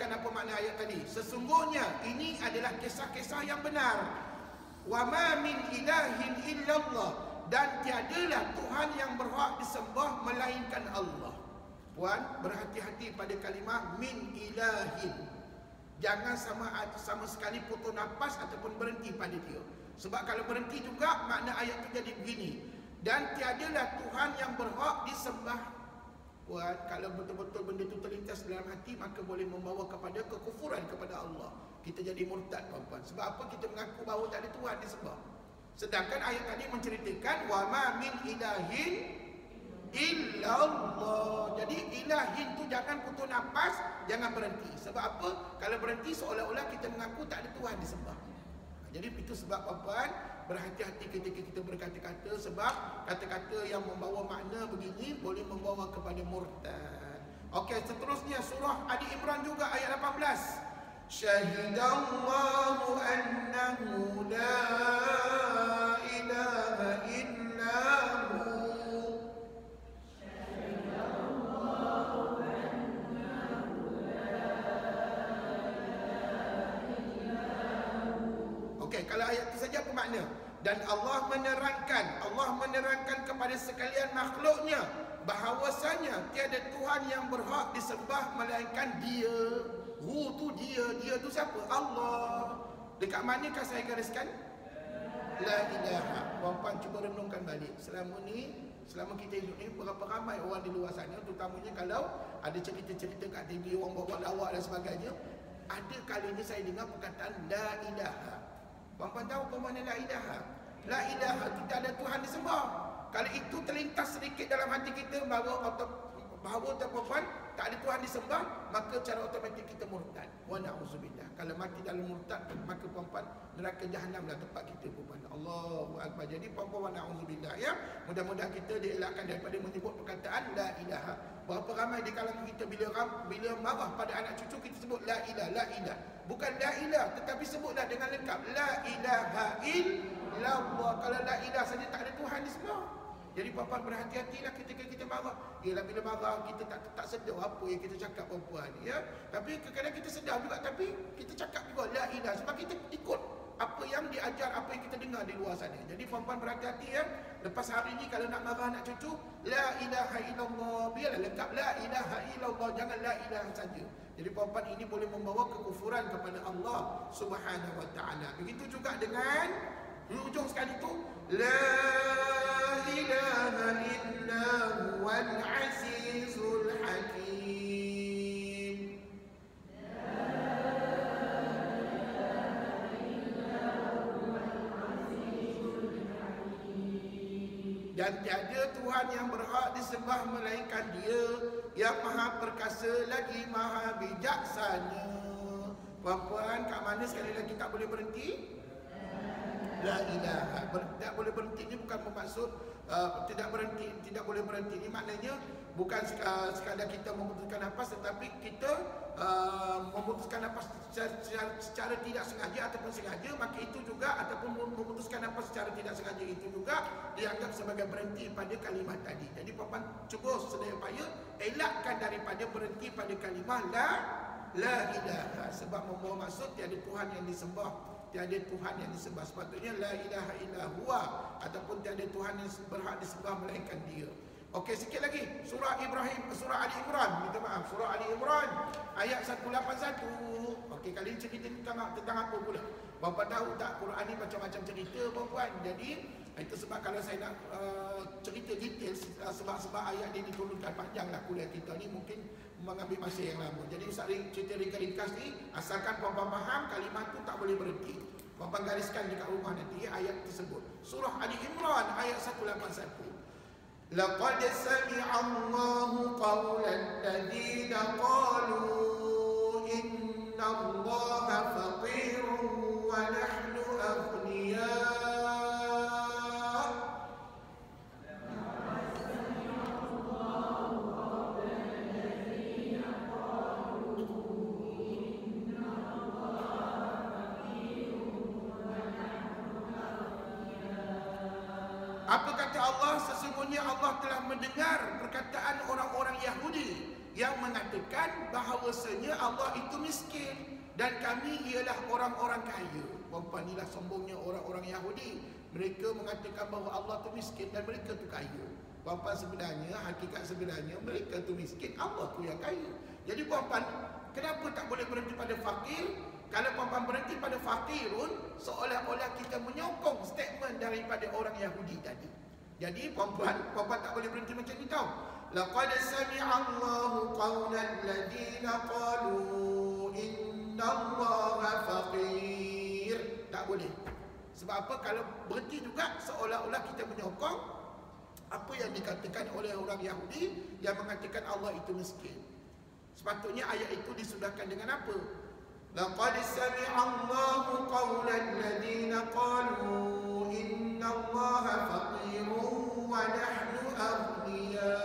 menyampaikan apa makna ayat tadi. Sesungguhnya ini adalah kisah-kisah yang benar. Wa ma min ilahin illallah, dan tiadalah Tuhan yang berhak disembah melainkan Allah. Puan, berhati-hati pada kalimah min ilahin. Jangan sama sekali putus nafas ataupun berhenti pada dia. Sebab kalau berhenti juga makna ayat itu jadi begini. Dan tiadalah Tuhan yang berhak disembah. Puan, kalau betul-betul benda itu terlintas dalam hati, maka boleh membawa kepada kekufuran kepada Allah. Kita jadi murtad, puan-puan. Sebab apa? Kita mengaku bahawa tak ada Tuhan disembah. Sedangkan ayat tadi menceritakan wa ma min ilahin illallah. Jadi ilahin tu jangan putus nafas, jangan berhenti. Sebab apa? Kalau berhenti seolah-olah kita mengaku tak ada Tuhan disembah. Jadi itu sebab apa? Berhati-hati ketika kita berkata-kata, sebab kata-kata yang membawa makna begini boleh membawa kepada murtad. Okey, seterusnya surah Ali Imran juga ayat 18. Syahidallahu annahu la ilaha illa hu. Syahidallahu annahu la ilaha illa hu. Okey, kalau ayat itu saja apa makna? Dan Allah menerangkan kepada sekalian makhluknya bahawasanya tiada Tuhan yang berhak disembah melainkan Dia. Hu tu dia tu siapa? Allah. Dekat manakah saya gariskan? La ilaha. Puan-puan cuba renungkan balik. Selama kita hidup ni, berapa ramai orang di luar sana, terutamanya kalau ada cerita-cerita kat TV, orang bawa lawak dan sebagainya, ada kalinya saya dengar perkataan la ilaha. Puan-puan tahu apa makna la ilaha? La ilaha, tidak ada Tuhan disembah. Kalau itu terlintas sedikit dalam hati kita bahawa puan-puan tak ada Tuhan disembah, maka cara otomatik kita murtad. Wa na'udzubillah. Kalau mati dalam murtad, maka puan-puan neraka jahanamlah tempat kita, puan-puan. Allahu akbar. Jadi puan-puan, wa na'udzubillah, ya. Mudah-mudahan kita dielakkan daripada menyebut perkataan la ilaha. Berapa ramai di kalangan kita bila marah pada anak cucu, kita sebut la ilah. Bukan la ilah, tetapi sebutlah dengan lengkap la ilaha illallah. Kalau la ilah saja tak ada Tuhan disembah. Jadi puan-puan berhati-hatilah ketika kita marah. Ialah bila marah kita tak sedar apa yang kita cakap, puan-puan, ya. Tapi kadang-kadang kita sedar juga, tapi kita cakap juga la ilah sebab kita ikut apa yang diajar, apa yang kita dengar di luar sana. Jadi puan-puan berhati-hati, ya. Lepas hari ini kalau nak marah anak cucu, la ilaha illallah, biarlah lengkap la ilaha illallah, jangan la ilaha saja. Jadi puan-puan, ini boleh membawa kekufuran kepada Allah Subhanahu wa taala. Begitu juga dengan di ujung sekali tu la ilaha illa huwal azizul hakim. Dan tiada Tuhan yang berhak disembah melainkan Dia yang maha perkasa lagi maha bijaksana. Puan-puan, kat mana sekali lagi tak boleh berhenti? La ilaha. Tak boleh berhenti ni bukan bermaksud tidak boleh berhenti ni maknanya bukan sekadar kita memutuskan nafas, tetapi kita memutuskan nafas secara tidak sengaja ataupun sengaja, maka itu juga, ataupun memutuskan nafas secara tidak sengaja, itu juga dianggap sebagai berhenti pada kalimat tadi. Jadi puan-puan cuba sedaya upaya elakkan daripada berhenti pada kalimah la ilaha, sebab membawa maksud tiada Tuhan yang disembah, tiada Tuhan yang disembah. Sepatutnya la ilaha illa huwa, ataupun tiada Tuhan yang berhak disembah melainkan Dia. Okey, sikit lagi. Surah Ali Imran. Minta maaf. Surah Ali Imran ayat 181. Okey, kali ini cerita tentang apa pula? Bapa tahu tak, Quran ni macam-macam cerita, puan-puan. Jadi itu sebab kalau saya nak cerita detail sebab ayat dia diturunkan, panjanglah kuliah kita ni, mungkin mengambil masa yang lama. Jadi Ustaz cerita ringkas ni, asalkan puan-puan faham, kalimat tu tak boleh berhenti. Puan-puan gariskan dekat rumah nanti ayat tersebut. Surah Ali Imran ayat 181. Laqad sami'a Allahu qawlan ladina qalu inna Allaha faqirun wa nahnu aghniya. Apa kata Allah? Sesungguhnya Allah telah mendengar perkataan orang-orang Yahudi yang mengatakan bahawasanya Allah itu miskin dan kami ialah orang-orang kaya. Puan-puan, inilah sombongnya orang-orang Yahudi. Mereka mengatakan bahawa Allah itu miskin dan mereka itu kaya. Puan-puan, sebenarnya hakikat sebenarnya mereka itu miskin, Allah tu yang kaya. Jadi puan-puan, kenapa tak boleh berhenti pada fakir? Kalau puan-puan berhenti pada fakirun, seolah-olah kita menyokong statement daripada orang Yahudi tadi. Jadi puan-puan tak boleh berhenti macam ni tau. Laqad sami'allahu qawlan ladina qalu innallaha faqir. Tak boleh. Sebab apa? Kalau berhenti juga seolah-olah kita menyokong apa yang dikatakan oleh orang Yahudi yang mengatakan Allah itu miskin. Sepatutnya ayat itu disudahkan dengan apa? Laqad sami'allahu qawlan ladina qalu innallaha faqirun wa nahnu aghniya.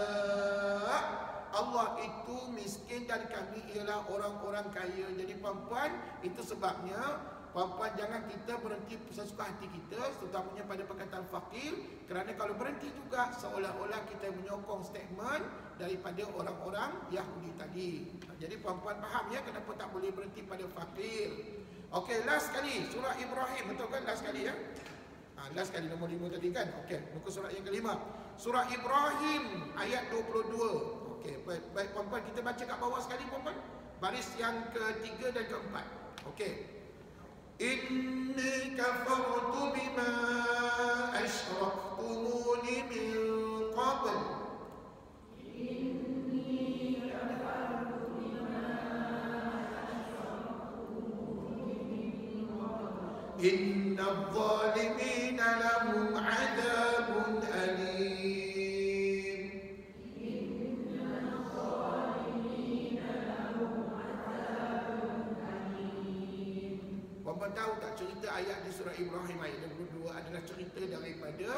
Allah itu miskin dan kami ialah orang-orang kaya. Jadi puan-puan, itu sebabnya puan-puan jangan kita berhenti sesuka hati kita, terutamanya pada perkataan fakir. Kerana kalau berhenti juga seolah-olah kita menyokong statement daripada orang-orang Yahudi tadi. Jadi puan-puan faham ya kenapa tak boleh berhenti pada fakir. Okey, last sekali surah Ibrahim, betul kan? Last sekali ya. Last sekali nombor 5 tadi kan. Okey, muka surat yang kelima. Surah Ibrahim ayat 22. Okey, baik puan-puan, kita baca kat bawah sekali puan-puan. Baris yang ketiga dan keempat. Okey. Inni kafartu bima asyraktumuni min qabl. Inna adh-dhalimina lahum 'adzabun alim. Puan-puan tahu tak cerita ayat di surah Ibrahim ayat 22 adalah cerita daripada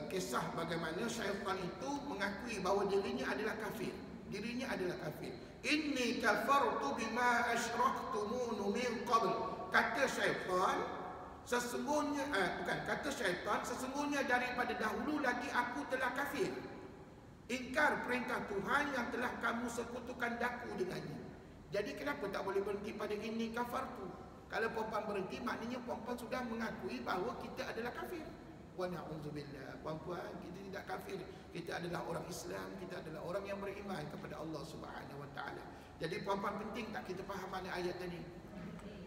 kisah bagaimana syaitan itu mengakui bahawa dirinya adalah kafir. Dirinya adalah kafir. Inni kafartu bima asyraktumuni min qabl. Kata syaitan sesungguhnya kata syaitan sesungguhnya daripada dahulu lagi aku telah kafir. Ingkar perintah Tuhan yang telah kamu sekutukan daku dengannya. Jadi kenapa tak boleh berhenti pada ini kafartu? Kalau puan-puan berhenti maknanya puan-puan sudah mengakui bahawa kita adalah kafir. Wa na'udzubillah. Puan-puan, kita tidak kafir. Kita adalah orang Islam, kita adalah orang yang beriman kepada Allah Subhanahu Wa Taala. Jadi puan-puan penting tak kita faham makna ayat tadi?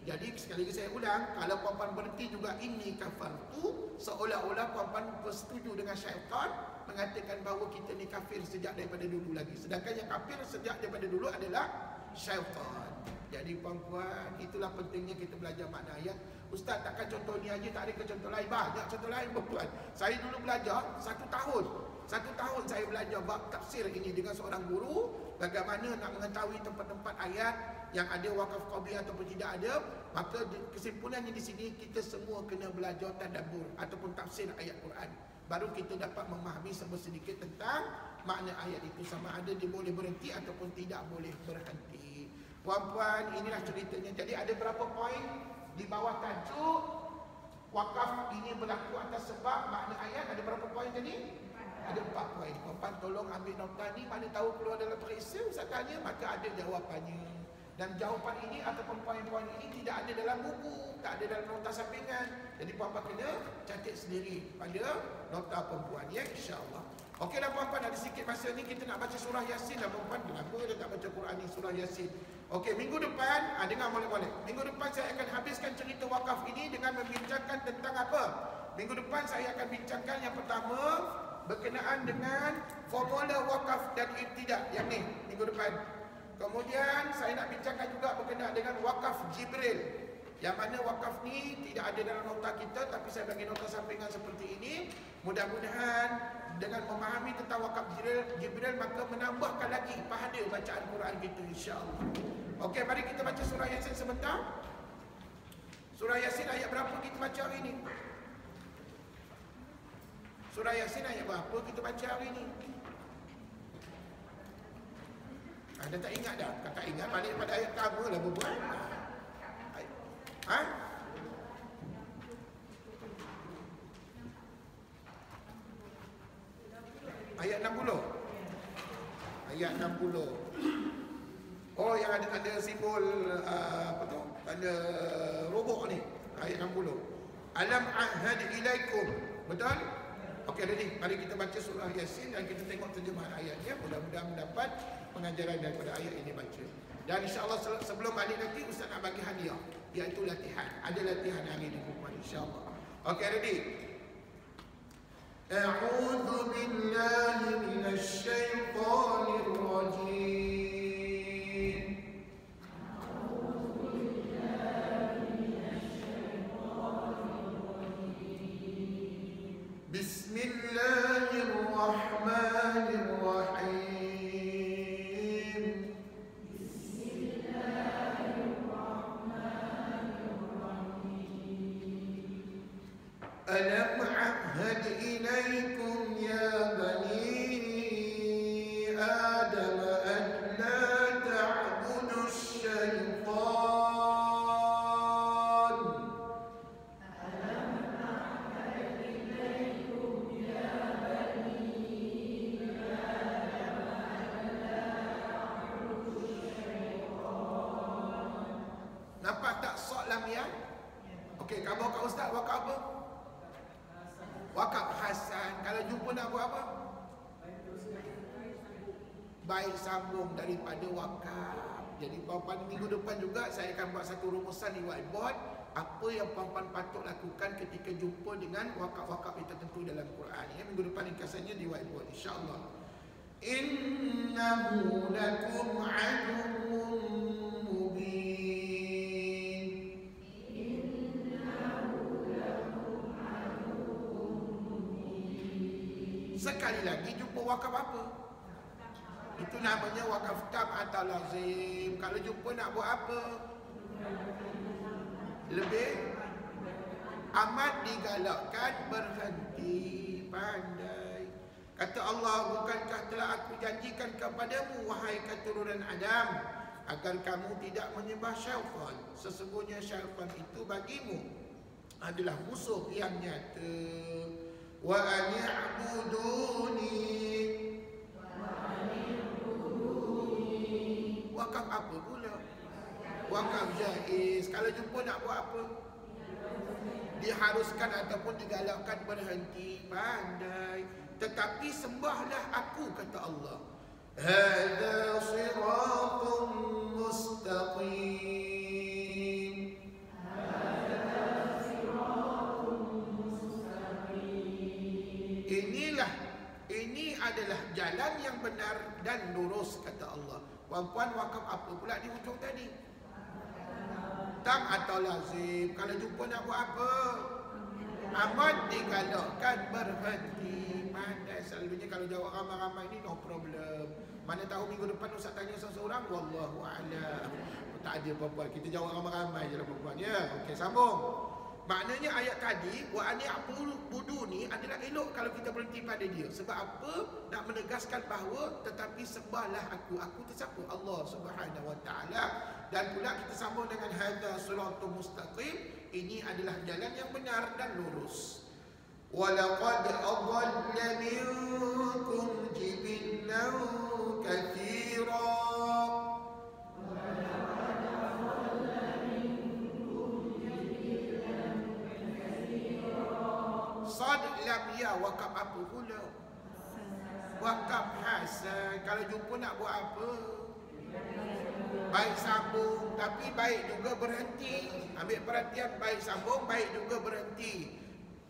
Jadi sekali lagi saya ulang, kalau puan-puan berhenti juga ini kafartu, seolah-olah puan-puan bersetuju dengan syaitan mengatakan bahawa kita ni kafir sejak daripada dulu lagi. Sedangkan yang kafir sejak daripada dulu adalah syaitan. Jadi puan-puan, itulah pentingnya kita belajar makna ayat. Ustaz, takkan contoh ni aja, tak ada ke contoh lain? Banyak contoh lain puan-puan. Saya dulu belajar 1 tahun. 1 tahun saya belajar bab tafsir ini dengan seorang guru. Bagaimana nak mengetahui tempat-tempat ayat yang ada wakaf qabliyah ataupun tidak ada. Maka kesimpulannya di sini kita semua kena belajar tadabbur ataupun tafsir ayat Quran. Baru kita dapat memahami sedikit tentang makna ayat itu, sama ada dia boleh berhenti ataupun tidak boleh berhenti. Puan-puan, inilah ceritanya. Jadi ada berapa poin di bawah tajuk wakaf ini berlaku atas sebab makna ayat? Ada berapa poin tadi? Ada 4 poin. Puan-puan tolong ambil nota ni, mana tahu keluar dalam periksa Ustaz tanya, maka ada jawapannya. Dan jawapan ini ataupun poin-poin ini tidak ada dalam buku, tak ada dalam nota sampingan. Jadi puan-puan kena catat sendiri pada nota perempuan ya, insya-Allah. Okeylah puan-puan, ada sikit masa ni kita nak baca surah Yasin dah puan-puan. Kenapa dia tak baca Quran ni, surah Yasin? Okey, minggu depan, dengar boleh-boleh. Minggu depan saya akan habiskan cerita wakaf ini dengan membincangkan tentang apa? Minggu depan saya akan bincangkan yang pertama berkenaan dengan formula wakaf dan ibtidak yang ni minggu depan. Kemudian saya nak bincangkan juga berkenaan dengan wakaf Jibril. Yang mana wakaf ni tidak ada dalam nota kita, tapi saya bagi nota sampingan seperti ini. Mudah-mudahan dengan memahami tentang wakaf Jibril maka menambahkan lagi pahala bacaan Quran kita, insya-Allah. Okey, mari kita baca surah Yasin sebentar. Surah Yasin ayat berapa kita baca hari ini? Surah Yasin ayat berapa kita baca hari ini? Anda tak ingat dah? Kalau tak ingat, balik pada ayat pertama lah berbuat. Ha? Ayat 60. Ayat 60. Oh, yang ada tanda simbol apa tu? Tanda robok ni. Ayat 60. Alam ahad ilaikum. Betul? Okey, ready. Mari kita baca surah Yasin dan kita tengok terjemahan ayatnya. Mudah-mudahan mendapat pengajaran daripada ayat ini baca. Dan insya-Allah sebelum balik nanti Ustaz nak bagi hadiah, iaitu latihan. Ada latihan hari ini perempuan insya-Allah. Okey, ready. A'udzu billahi minasy syaithanir rajim. Bismillahirrahmanirrahim. Alam ahad ilaikum ya bani Adam an la ta'budu syaitan. Nampak tak sok lam ya? Okey, kamu kat ustaz wakaf apa? Wakaf hasan. Kalau jumpa nak buat apa? Baik sambung daripada wakaf. Jadi puan-puan, minggu depan juga saya akan buat satu rumusan di whiteboard. Apa yang puan-puan patut lakukan ketika jumpa dengan wakaf-wakaf yang tertentu dalam Quran. Ya, minggu depan ringkasannya di whiteboard insya-Allah. Innahu lakum aduwwun mubin. Sekali lagi jumpa wakaf apa? Itu namanya wakaf tam atau lazim. Kalau jumpa nak buat apa? Lebih amat digalakkan berhenti, pandai. Kata Allah, bukankah telah aku janjikan kepadamu wahai keturunan Adam, agar kamu tidak menyembah syaitan. Sesungguhnya syaitan itu bagimu adalah musuh yang nyata. Wa ani'buduni. Wakaf apa pula? Wakaf jaiz. Kalau jumpa nak buat apa? Diharuskan ataupun digalakkan berhenti, pandai. Tetapi sembahlah aku, kata Allah. Hadza siratun mustaqim. Ini adalah jalan yang benar dan lurus, kata Allah. Puan-puan, wakaf apa pula di hujung tadi? Tam atau lazim. Kalau jumpa nak buat apa? Amat digalakkan berhenti, pandai. Selalunya kalau jawab ramai-ramai ni no problem. Mana tahu minggu depan Ustaz tanya seseorang, wallahu a'lam. Tak ada puan-puan, kita jawab ramai-ramai je lah puan-puan ya. Okey, sambung. Maknanya ayat tadi wa ani'budu ni adalah elok kalau kita berhenti pada dia. Sebab apa? Nak menegaskan bahawa tetapi sembahlah aku. Aku tu siapa? Allah Subhanahu wa taala. Dan pula kita sambung dengan hadza siratul mustaqim. Ini adalah jalan yang benar dan lurus. Wa laqad adalla minkum jibillan katsira. Sad lam ya, wakaf apa pula? Wakaf hasan. Kalau jumpa nak buat apa? Baik sambung, tapi baik juga berhenti. Ambil perhatian, baik sambung, baik juga berhenti.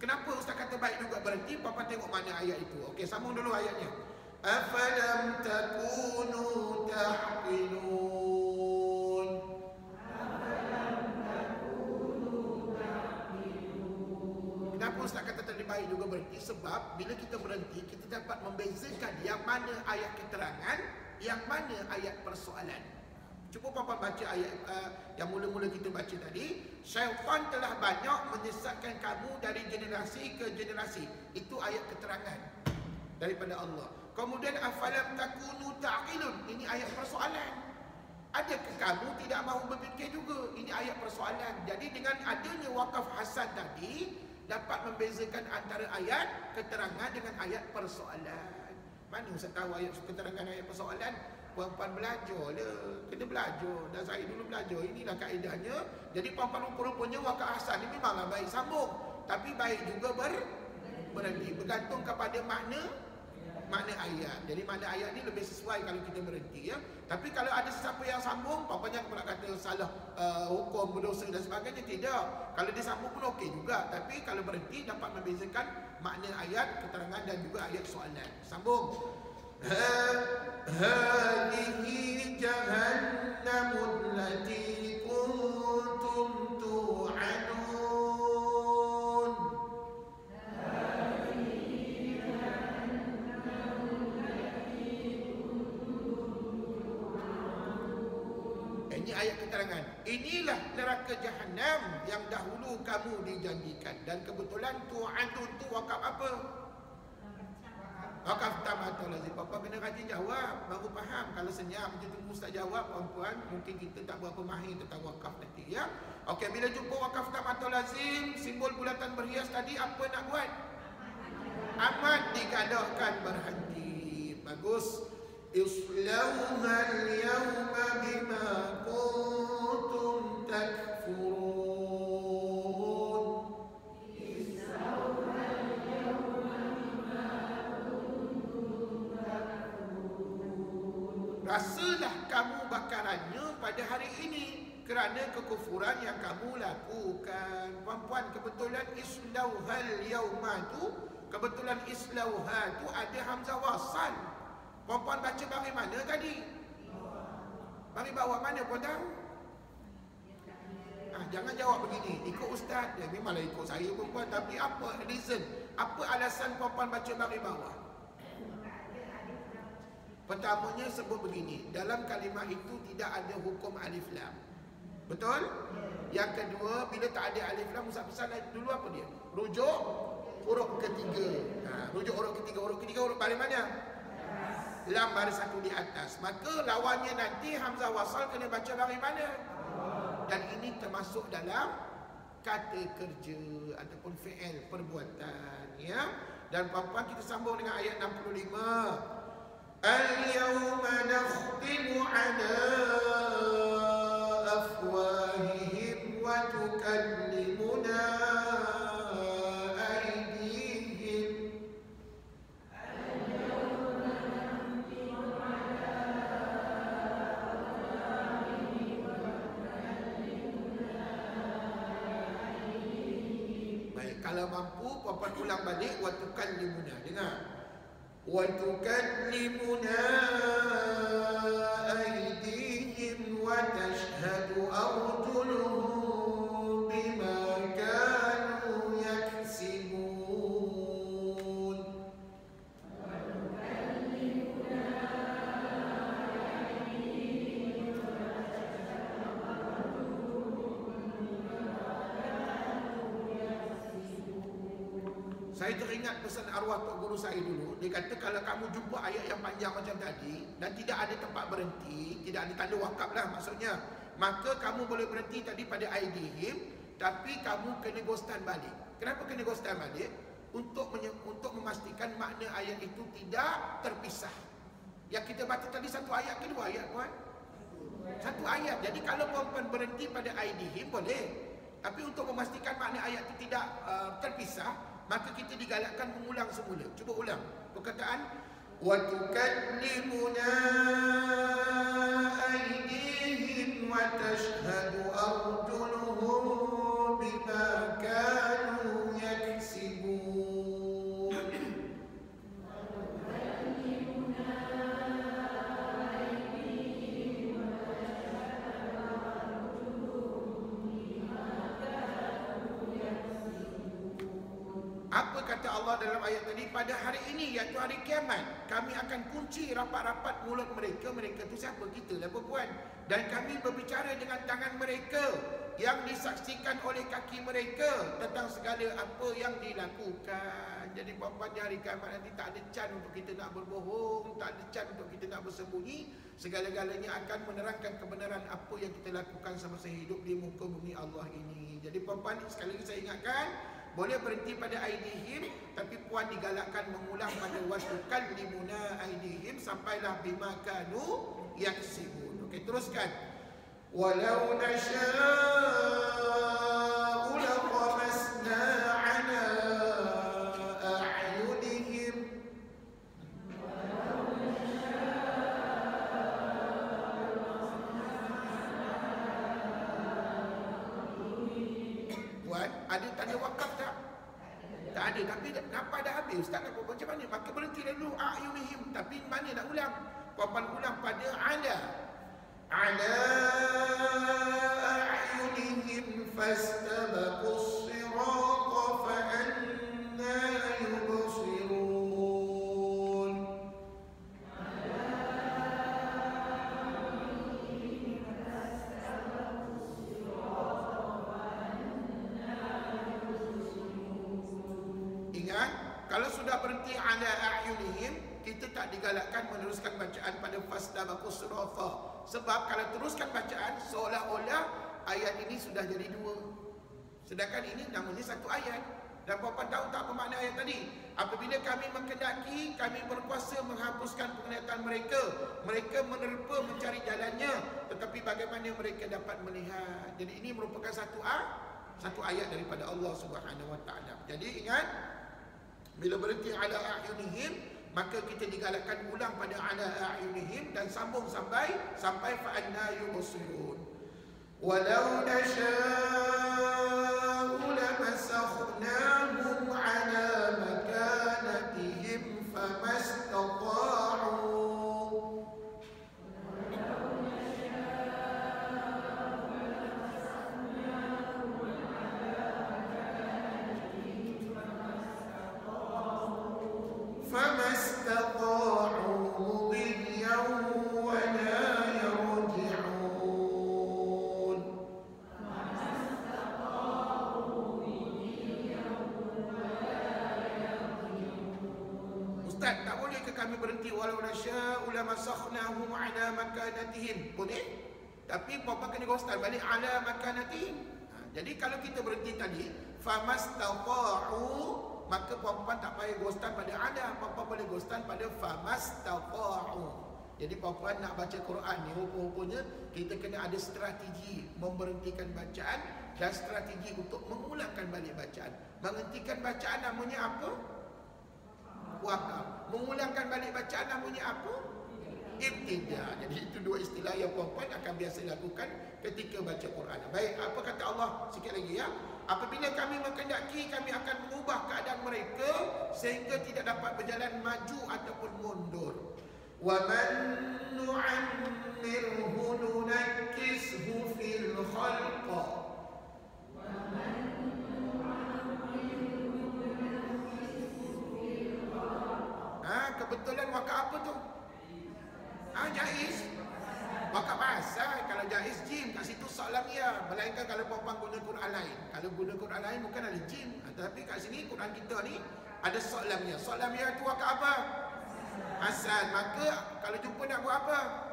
Kenapa Ustaz kata baik juga berhenti? Papa tengok mana ayat itu. Okey, sambung dulu ayatnya. Afalam takunu taqilun. Kenapa Ustaz kata tadi baik juga berhenti? Sebab bila kita berhenti, kita dapat membezakan yang mana ayat keterangan, yang mana ayat persoalan. Cuba puan-puan baca ayat yang mula-mula kita baca tadi. Syaitan telah banyak menyesatkan kamu dari generasi ke generasi. Itu ayat keterangan daripada Allah. Kemudian afalam takunu ta'qilun. Ini ayat persoalan. Adakah kamu tidak mahu berfikir juga? Ini ayat persoalan. Jadi dengan adanya wakaf hasan tadi, dapat membezakan antara ayat keterangan dengan ayat persoalan. Mana Ustaz tahu ayat keterangan ayat persoalan? Puan-puan belajar lah. Kena belajar. Dan saya dulu belajar. Inilah kaedahnya. Jadi puan-puan rupa-rupanya wakaf hasan ni memanglah baik sambung. Tapi baik juga berhenti. Bergantung kepada makna ayat. Jadi makna ayat ni lebih sesuai kalau kita berhenti ya. Tapi kalau ada sesiapa yang sambung, puan-puan jangan pula kata salah hukum, berdosa dan sebagainya. Tidak. Kalau dia sambung pun okey juga. Tapi kalau berhenti dapat membezakan makna ayat, keterangan dan juga ayat soalan. Sambung. Hadihi jahannamul lati kuntum tu'adun. Ini ayat keterangan. Inilah neraka Jahannam yang dahulu kamu dijanjikan. Dan kebetulan tu'adun tu wakaf apa? Wakaf tamat lazim. Papa kena rajin jawab baru faham. Kalau senyap macam tu ustaz jawab, puan-puan mungkin kita tak berapa mahir tentang wakaf nanti ya. Okey, bila jumpa wakaf tamat lazim, simbol bulatan berhias tadi apa nak buat? Amat digadahkan berhenti. Bagus. Islauha al-yawma bima kuntum takfurun. Rasalah kamu bakarannya pada hari ini kerana kekufuran yang kamu lakukan. Puan-puan, kebetulan islauhal yauma tu, kebetulan islauha tu ada hamzah wasal. Puan-puan baca baris mana tadi? Baris bawah mana puan tahu? Jangan jawab begini, ikut ustaz. Ya, memanglah ikut saya puan-puan, tapi apa reason? Apa alasan puan-puan baca baris bawah? Pertamanya sebut begini, dalam kalimah itu tidak ada hukum alif lam. Betul? Yang kedua, bila tak ada alif lam, Ustaz pesan dulu apa dia? Rujuk huruf ketiga. Rujuk huruf ketiga. Huruf ketiga huruf baris mana? Lam baris satu di atas. Maka lawannya nanti hamzah wasal kena baca baris mana? Dan ini termasuk dalam kata kerja ataupun fi'il perbuatan ya. Dan puan-puan kita sambung dengan ayat 65. Al-yawma nakhtimu ala afwahihim wa tukallimuna aydihim. Al-yawma nakhtimu ala afwahihim wa tukallimuna aydihim. Baik, kalau mampu puan-puan ulang balik wa tukallimuna. Dengar. وَتُكَلِّمُنَا أَيْدِيهِمْ وَتَشْهَدُ أَرْجُلُهُم بِمَا كَانُوا يَكْسِبُونَ. Saya teringat pesan arwah Tok Guru saya dulu. Dia kata kalau kamu jumpa ayat yang panjang macam tadi dan tidak ada tempat berhenti, tidak ada tanda wakaf lah maksudnya, maka kamu boleh berhenti tadi pada aidihim, tapi kamu kena ghostan balik. Kenapa kena ghostan balik? Untuk memastikan makna ayat itu tidak terpisah. Yang kita baca tadi satu ayat ke dua ayat puan? Satu ayat. Jadi kalau puan-puan berhenti pada aidihim boleh. Tapi untuk memastikan makna ayat itu tidak terpisah, maka kita digalakkan mengulang semula. Cuba ulang perkataan wa tukallimuna aydihim wa tashhadu arjuluhum bima kanu yaksibun. Apa kata Allah dalam ayat tadi? Pada hari ini, iaitu hari kiamat, kami akan kunci rapat-rapat mulut mereka. Mereka itu siapa? Kita lah perempuan. Dan kami berbicara dengan tangan mereka yang disaksikan oleh kaki mereka tentang segala apa yang dilakukan. Jadi perempuan di hari kiamat nanti tak ada can untuk kita nak berbohong, tak ada can untuk kita nak bersembunyi. Segala-galanya akan menerangkan kebenaran apa yang kita lakukan semasa hidup di muka bumi Allah ini. Jadi perempuan, sekali lagi saya ingatkan, boleh berhenti pada aidihim, tapi puan digalakkan mengulang pada wasukan limuna aidihim sampailah bima kanu yaksibun. Okey, teruskan. Walau nasha'u laqamasna 'ala a'yunihim. Tuan, ada tanda wakaf tak? Tak ada, tapi nampak dah habis. Ustaz nak buat macam mana? Maka berhenti dulu a'yunihim. Tapi mana nak ulang? Puan ulang pada ala a'yunihim fastabaqus sirata fa anna yubsirun. Ingat, kalau sudah berhenti ala a'yunihim, kita tak digalakkan meneruskan bacaan pada fastabaqus sirata. Sebab kalau teruskan bacaan, seolah-olah ayat ini sudah jadi dua. Sedangkan ini namanya satu ayat. Dan puan tahu tak apa makna ayat tadi? Apabila kami menghendaki, kami berkuasa menghapuskan penglihatan mereka. Mereka menerpa mencari jalannya, tetapi bagaimana mereka dapat melihat? Jadi ini merupakan satu ayat daripada Allah Subhanahu Wa Taala. Jadi ingat, bila berhenti ala a'yunihim, maka kita digalakkan ulang pada ala a'yunihim dan sambung sampai fa anna yubsirun. Walau nasha'u lamasakhnahum ala makanatihim famastata'u. فما استطاعوا مضيا ولا يرجعون. Ustaz, tak boleh ke kami berhenti walau nasya'u lamasakhnahum ala makanatihim? Boleh. Tapi puan kena ghostan balik ala makanatihim. Jadi kalau kita berhenti tadi famastata'u, maka puan-puan tak payah ghostan pada ada, puan-puan boleh ghostan pada famastata'u. Jadi puan-puan nak baca Quran ni, rupa-rupanya kita kena ada strategi memberhentikan bacaan dan strategi untuk mengulangkan balik bacaan. Menghentikan bacaan namanya apa? Wakaf. Mengulangkan balik bacaan namanya apa? Ibtida. Jadi itu dua istilah yang puan-puan akan biasa lakukan ketika baca Quran. Baik, apa kata Allah sikit lagi ya? Apabila kami menghendaki, kami akan mengubah keadaan mereka sehingga tidak dapat berjalan maju ataupun mundur. Wa man nu'ammirhu nunakkishu fil khalq. Kebetulan wakaf apa tu? Jaiz. Wakaf asal. Kalau jaiz jim, kat situ soalan ya. Melainkan kalau puan-puan guna Quran lain. Kalau guna Quran lain bukan ada jim. Tapi kat sini Quran kita ni ada soalannya. Soalannya tu wakaf apa? Asal. Maka kalau jumpa nak buat apa?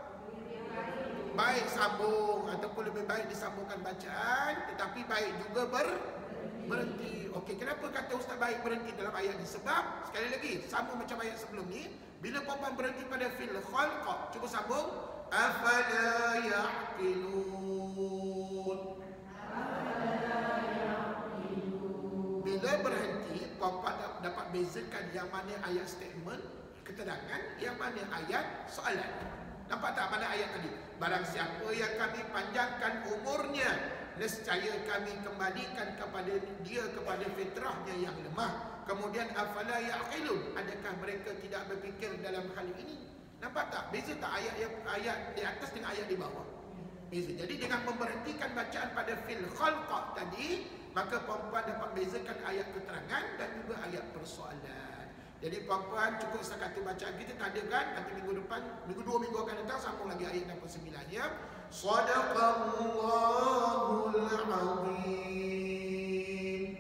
Baik sambung ataupun lebih baik disambungkan bacaan, tetapi baik juga berhenti. Okey, kenapa kata Ustaz baik berhenti dalam ayat ni? Sebab sekali lagi sama macam ayat sebelum ni, bila puan-puan berhenti pada fil khalq, cuba sambung afala yaqilun. Bila berhenti, puan-puan dapat bezakan yang mana ayat statement keterangan, yang mana ayat soalan. Nampak tak mana ayat tadi? Barang siapa yang kami panjangkan umurnya, nescaya kami kembalikan kepada dia kepada fitrahnya yang lemah. Kemudian afala yaqilun, adakah mereka tidak berfikir dalam hal ini? Nampak tak? Beza tak ayat di atas dengan ayat di bawah? Beza. Jadi dengan memberhentikan bacaan pada fil khalq tadi, maka puan-puan dapat bezakan ayat keterangan dan juga ayat persoalan. Jadi puan-puan cukup setakat bacaan kita tak ada kan? Nanti minggu depan, dua minggu akan datang sambung lagi ayat 69 ya. Shadaqallahul azim.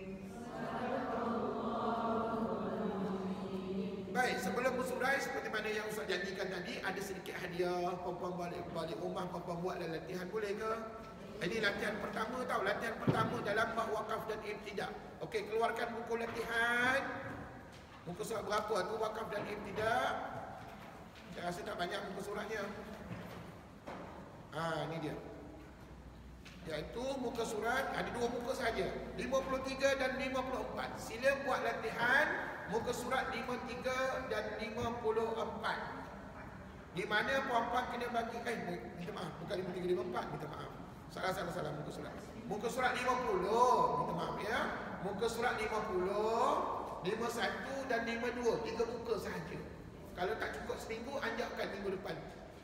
Baik, sebelum bersurai seperti mana yang Ustaz janjikan tadi, ada sedikit hadiah. Puan-puan balik rumah, puan-puan buat latihan, boleh ke? Ini latihan pertama tau, latihan pertama dalam bab wakaf dan ibtidah. Okey, keluarkan buku latihan. Muka surat berapa tu wakaf dan ibtidah? Saya rasa tak banyak muka suratnya. Ini dia. Iaitu muka surat ada 2 muka saja, 53 dan 54. Sila buat latihan muka surat 53 dan 54. Di mana puan-puan kena bagi minta maaf, bukan 53 54, minta maaf. Salah muka surat. Muka surat 50, minta maaf ya. Muka surat 50, 51 dan 52, 3 muka sahaja. Kalau tak cukup seminggu, anjakkan minggu depan.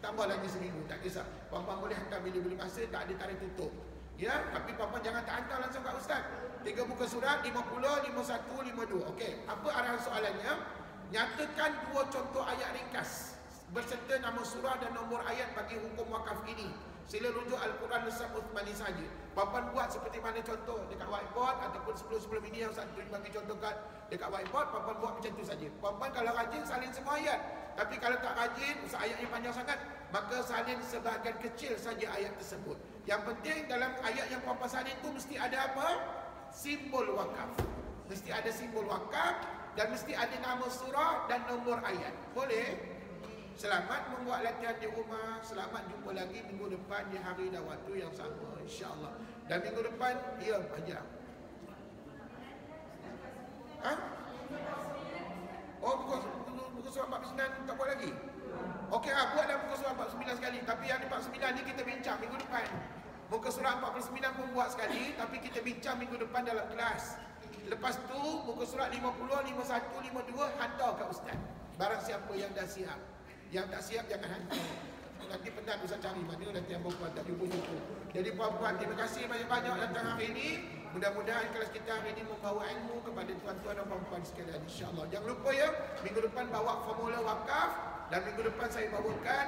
Tambah lagi seminggu, tak kisah. Puan-puan boleh hantar bila-bila masa, tak ada tarikh tutup. Ya, tapi puan-puan jangan tak hantar langsung kat ustaz. 3 muka surat, 50, 51, 52. Okey, apa arahan soalannya? Nyatakan 2 contoh ayat ringkas berserta nama surah dan nombor ayat bagi hukum wakaf ini. Sila rujuk Al-Quran Nusab Uthmani saja. Puan-puan buat seperti mana contoh dekat whiteboard ataupun sebelum ini yang satu bagi contoh dekat whiteboard, puan-puan buat macam tu saja. Puan-puan kalau rajin salin semua ayat. Tapi kalau tak rajin, ayatnya panjang sangat, maka salin sebahagian kecil saja ayat tersebut. Yang penting dalam ayat yang puan-puan salin tu mesti ada apa? Simbol wakaf. Mesti ada simbol wakaf dan mesti ada nama surah dan nombor ayat. Boleh? Selamat membuat latihan di rumah. Selamat jumpa lagi minggu depan di hari dan waktu yang sama, insya-Allah. Dan minggu depan, ya ajar. Oh, buku surat 49 tak buat lagi? Okey, buatlah buku surat 49 sekali. Tapi yang 49 ni kita bincang minggu depan. Muka surat 49 pun buat sekali, tapi kita bincang minggu depan dalam kelas. Lepas tu, muka surat 50, 51, 52 hantar kat ustaz. Barang siapa yang dah siap. Yang tak siap jangan hantar. Nanti penat ustaz cari mana nanti yang perempuan tak jumpa. Jadi puan-puan, terima kasih banyak-banyak datang hari ini. Mudah-mudahan kelas kita hari ini membawa ilmu kepada tuan-tuan dan puan-puan sekalian, insya-Allah. Jangan lupa ya, minggu depan bawa formula wakaf dan minggu depan saya bawakan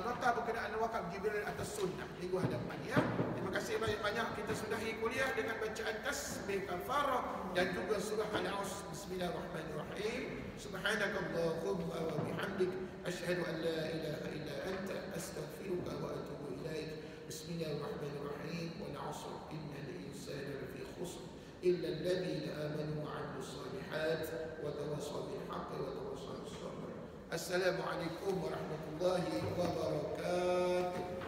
nota berkenaan wakaf Jibril atau sunnah minggu hadapan ya. Terima kasih banyak-banyak. Kita sudahi kuliah dengan bacaan tasbih kafarah dan juga surah Al-Asr. Bismillahirrahmanirrahim. Subhanakallahumma wa bihamdik asyhadu an la ilaha illa anta astaghfiruka wa atubu ilaik. Bismillahirrahmanirrahim. Wal 'asr innal insana lafi khusr illa alladhina amanu wa 'amilus solihat wa tawassaw bil haqqi wa tawassaw bis sabr. Assalamualaikum warahmatullahi wabarakatuh.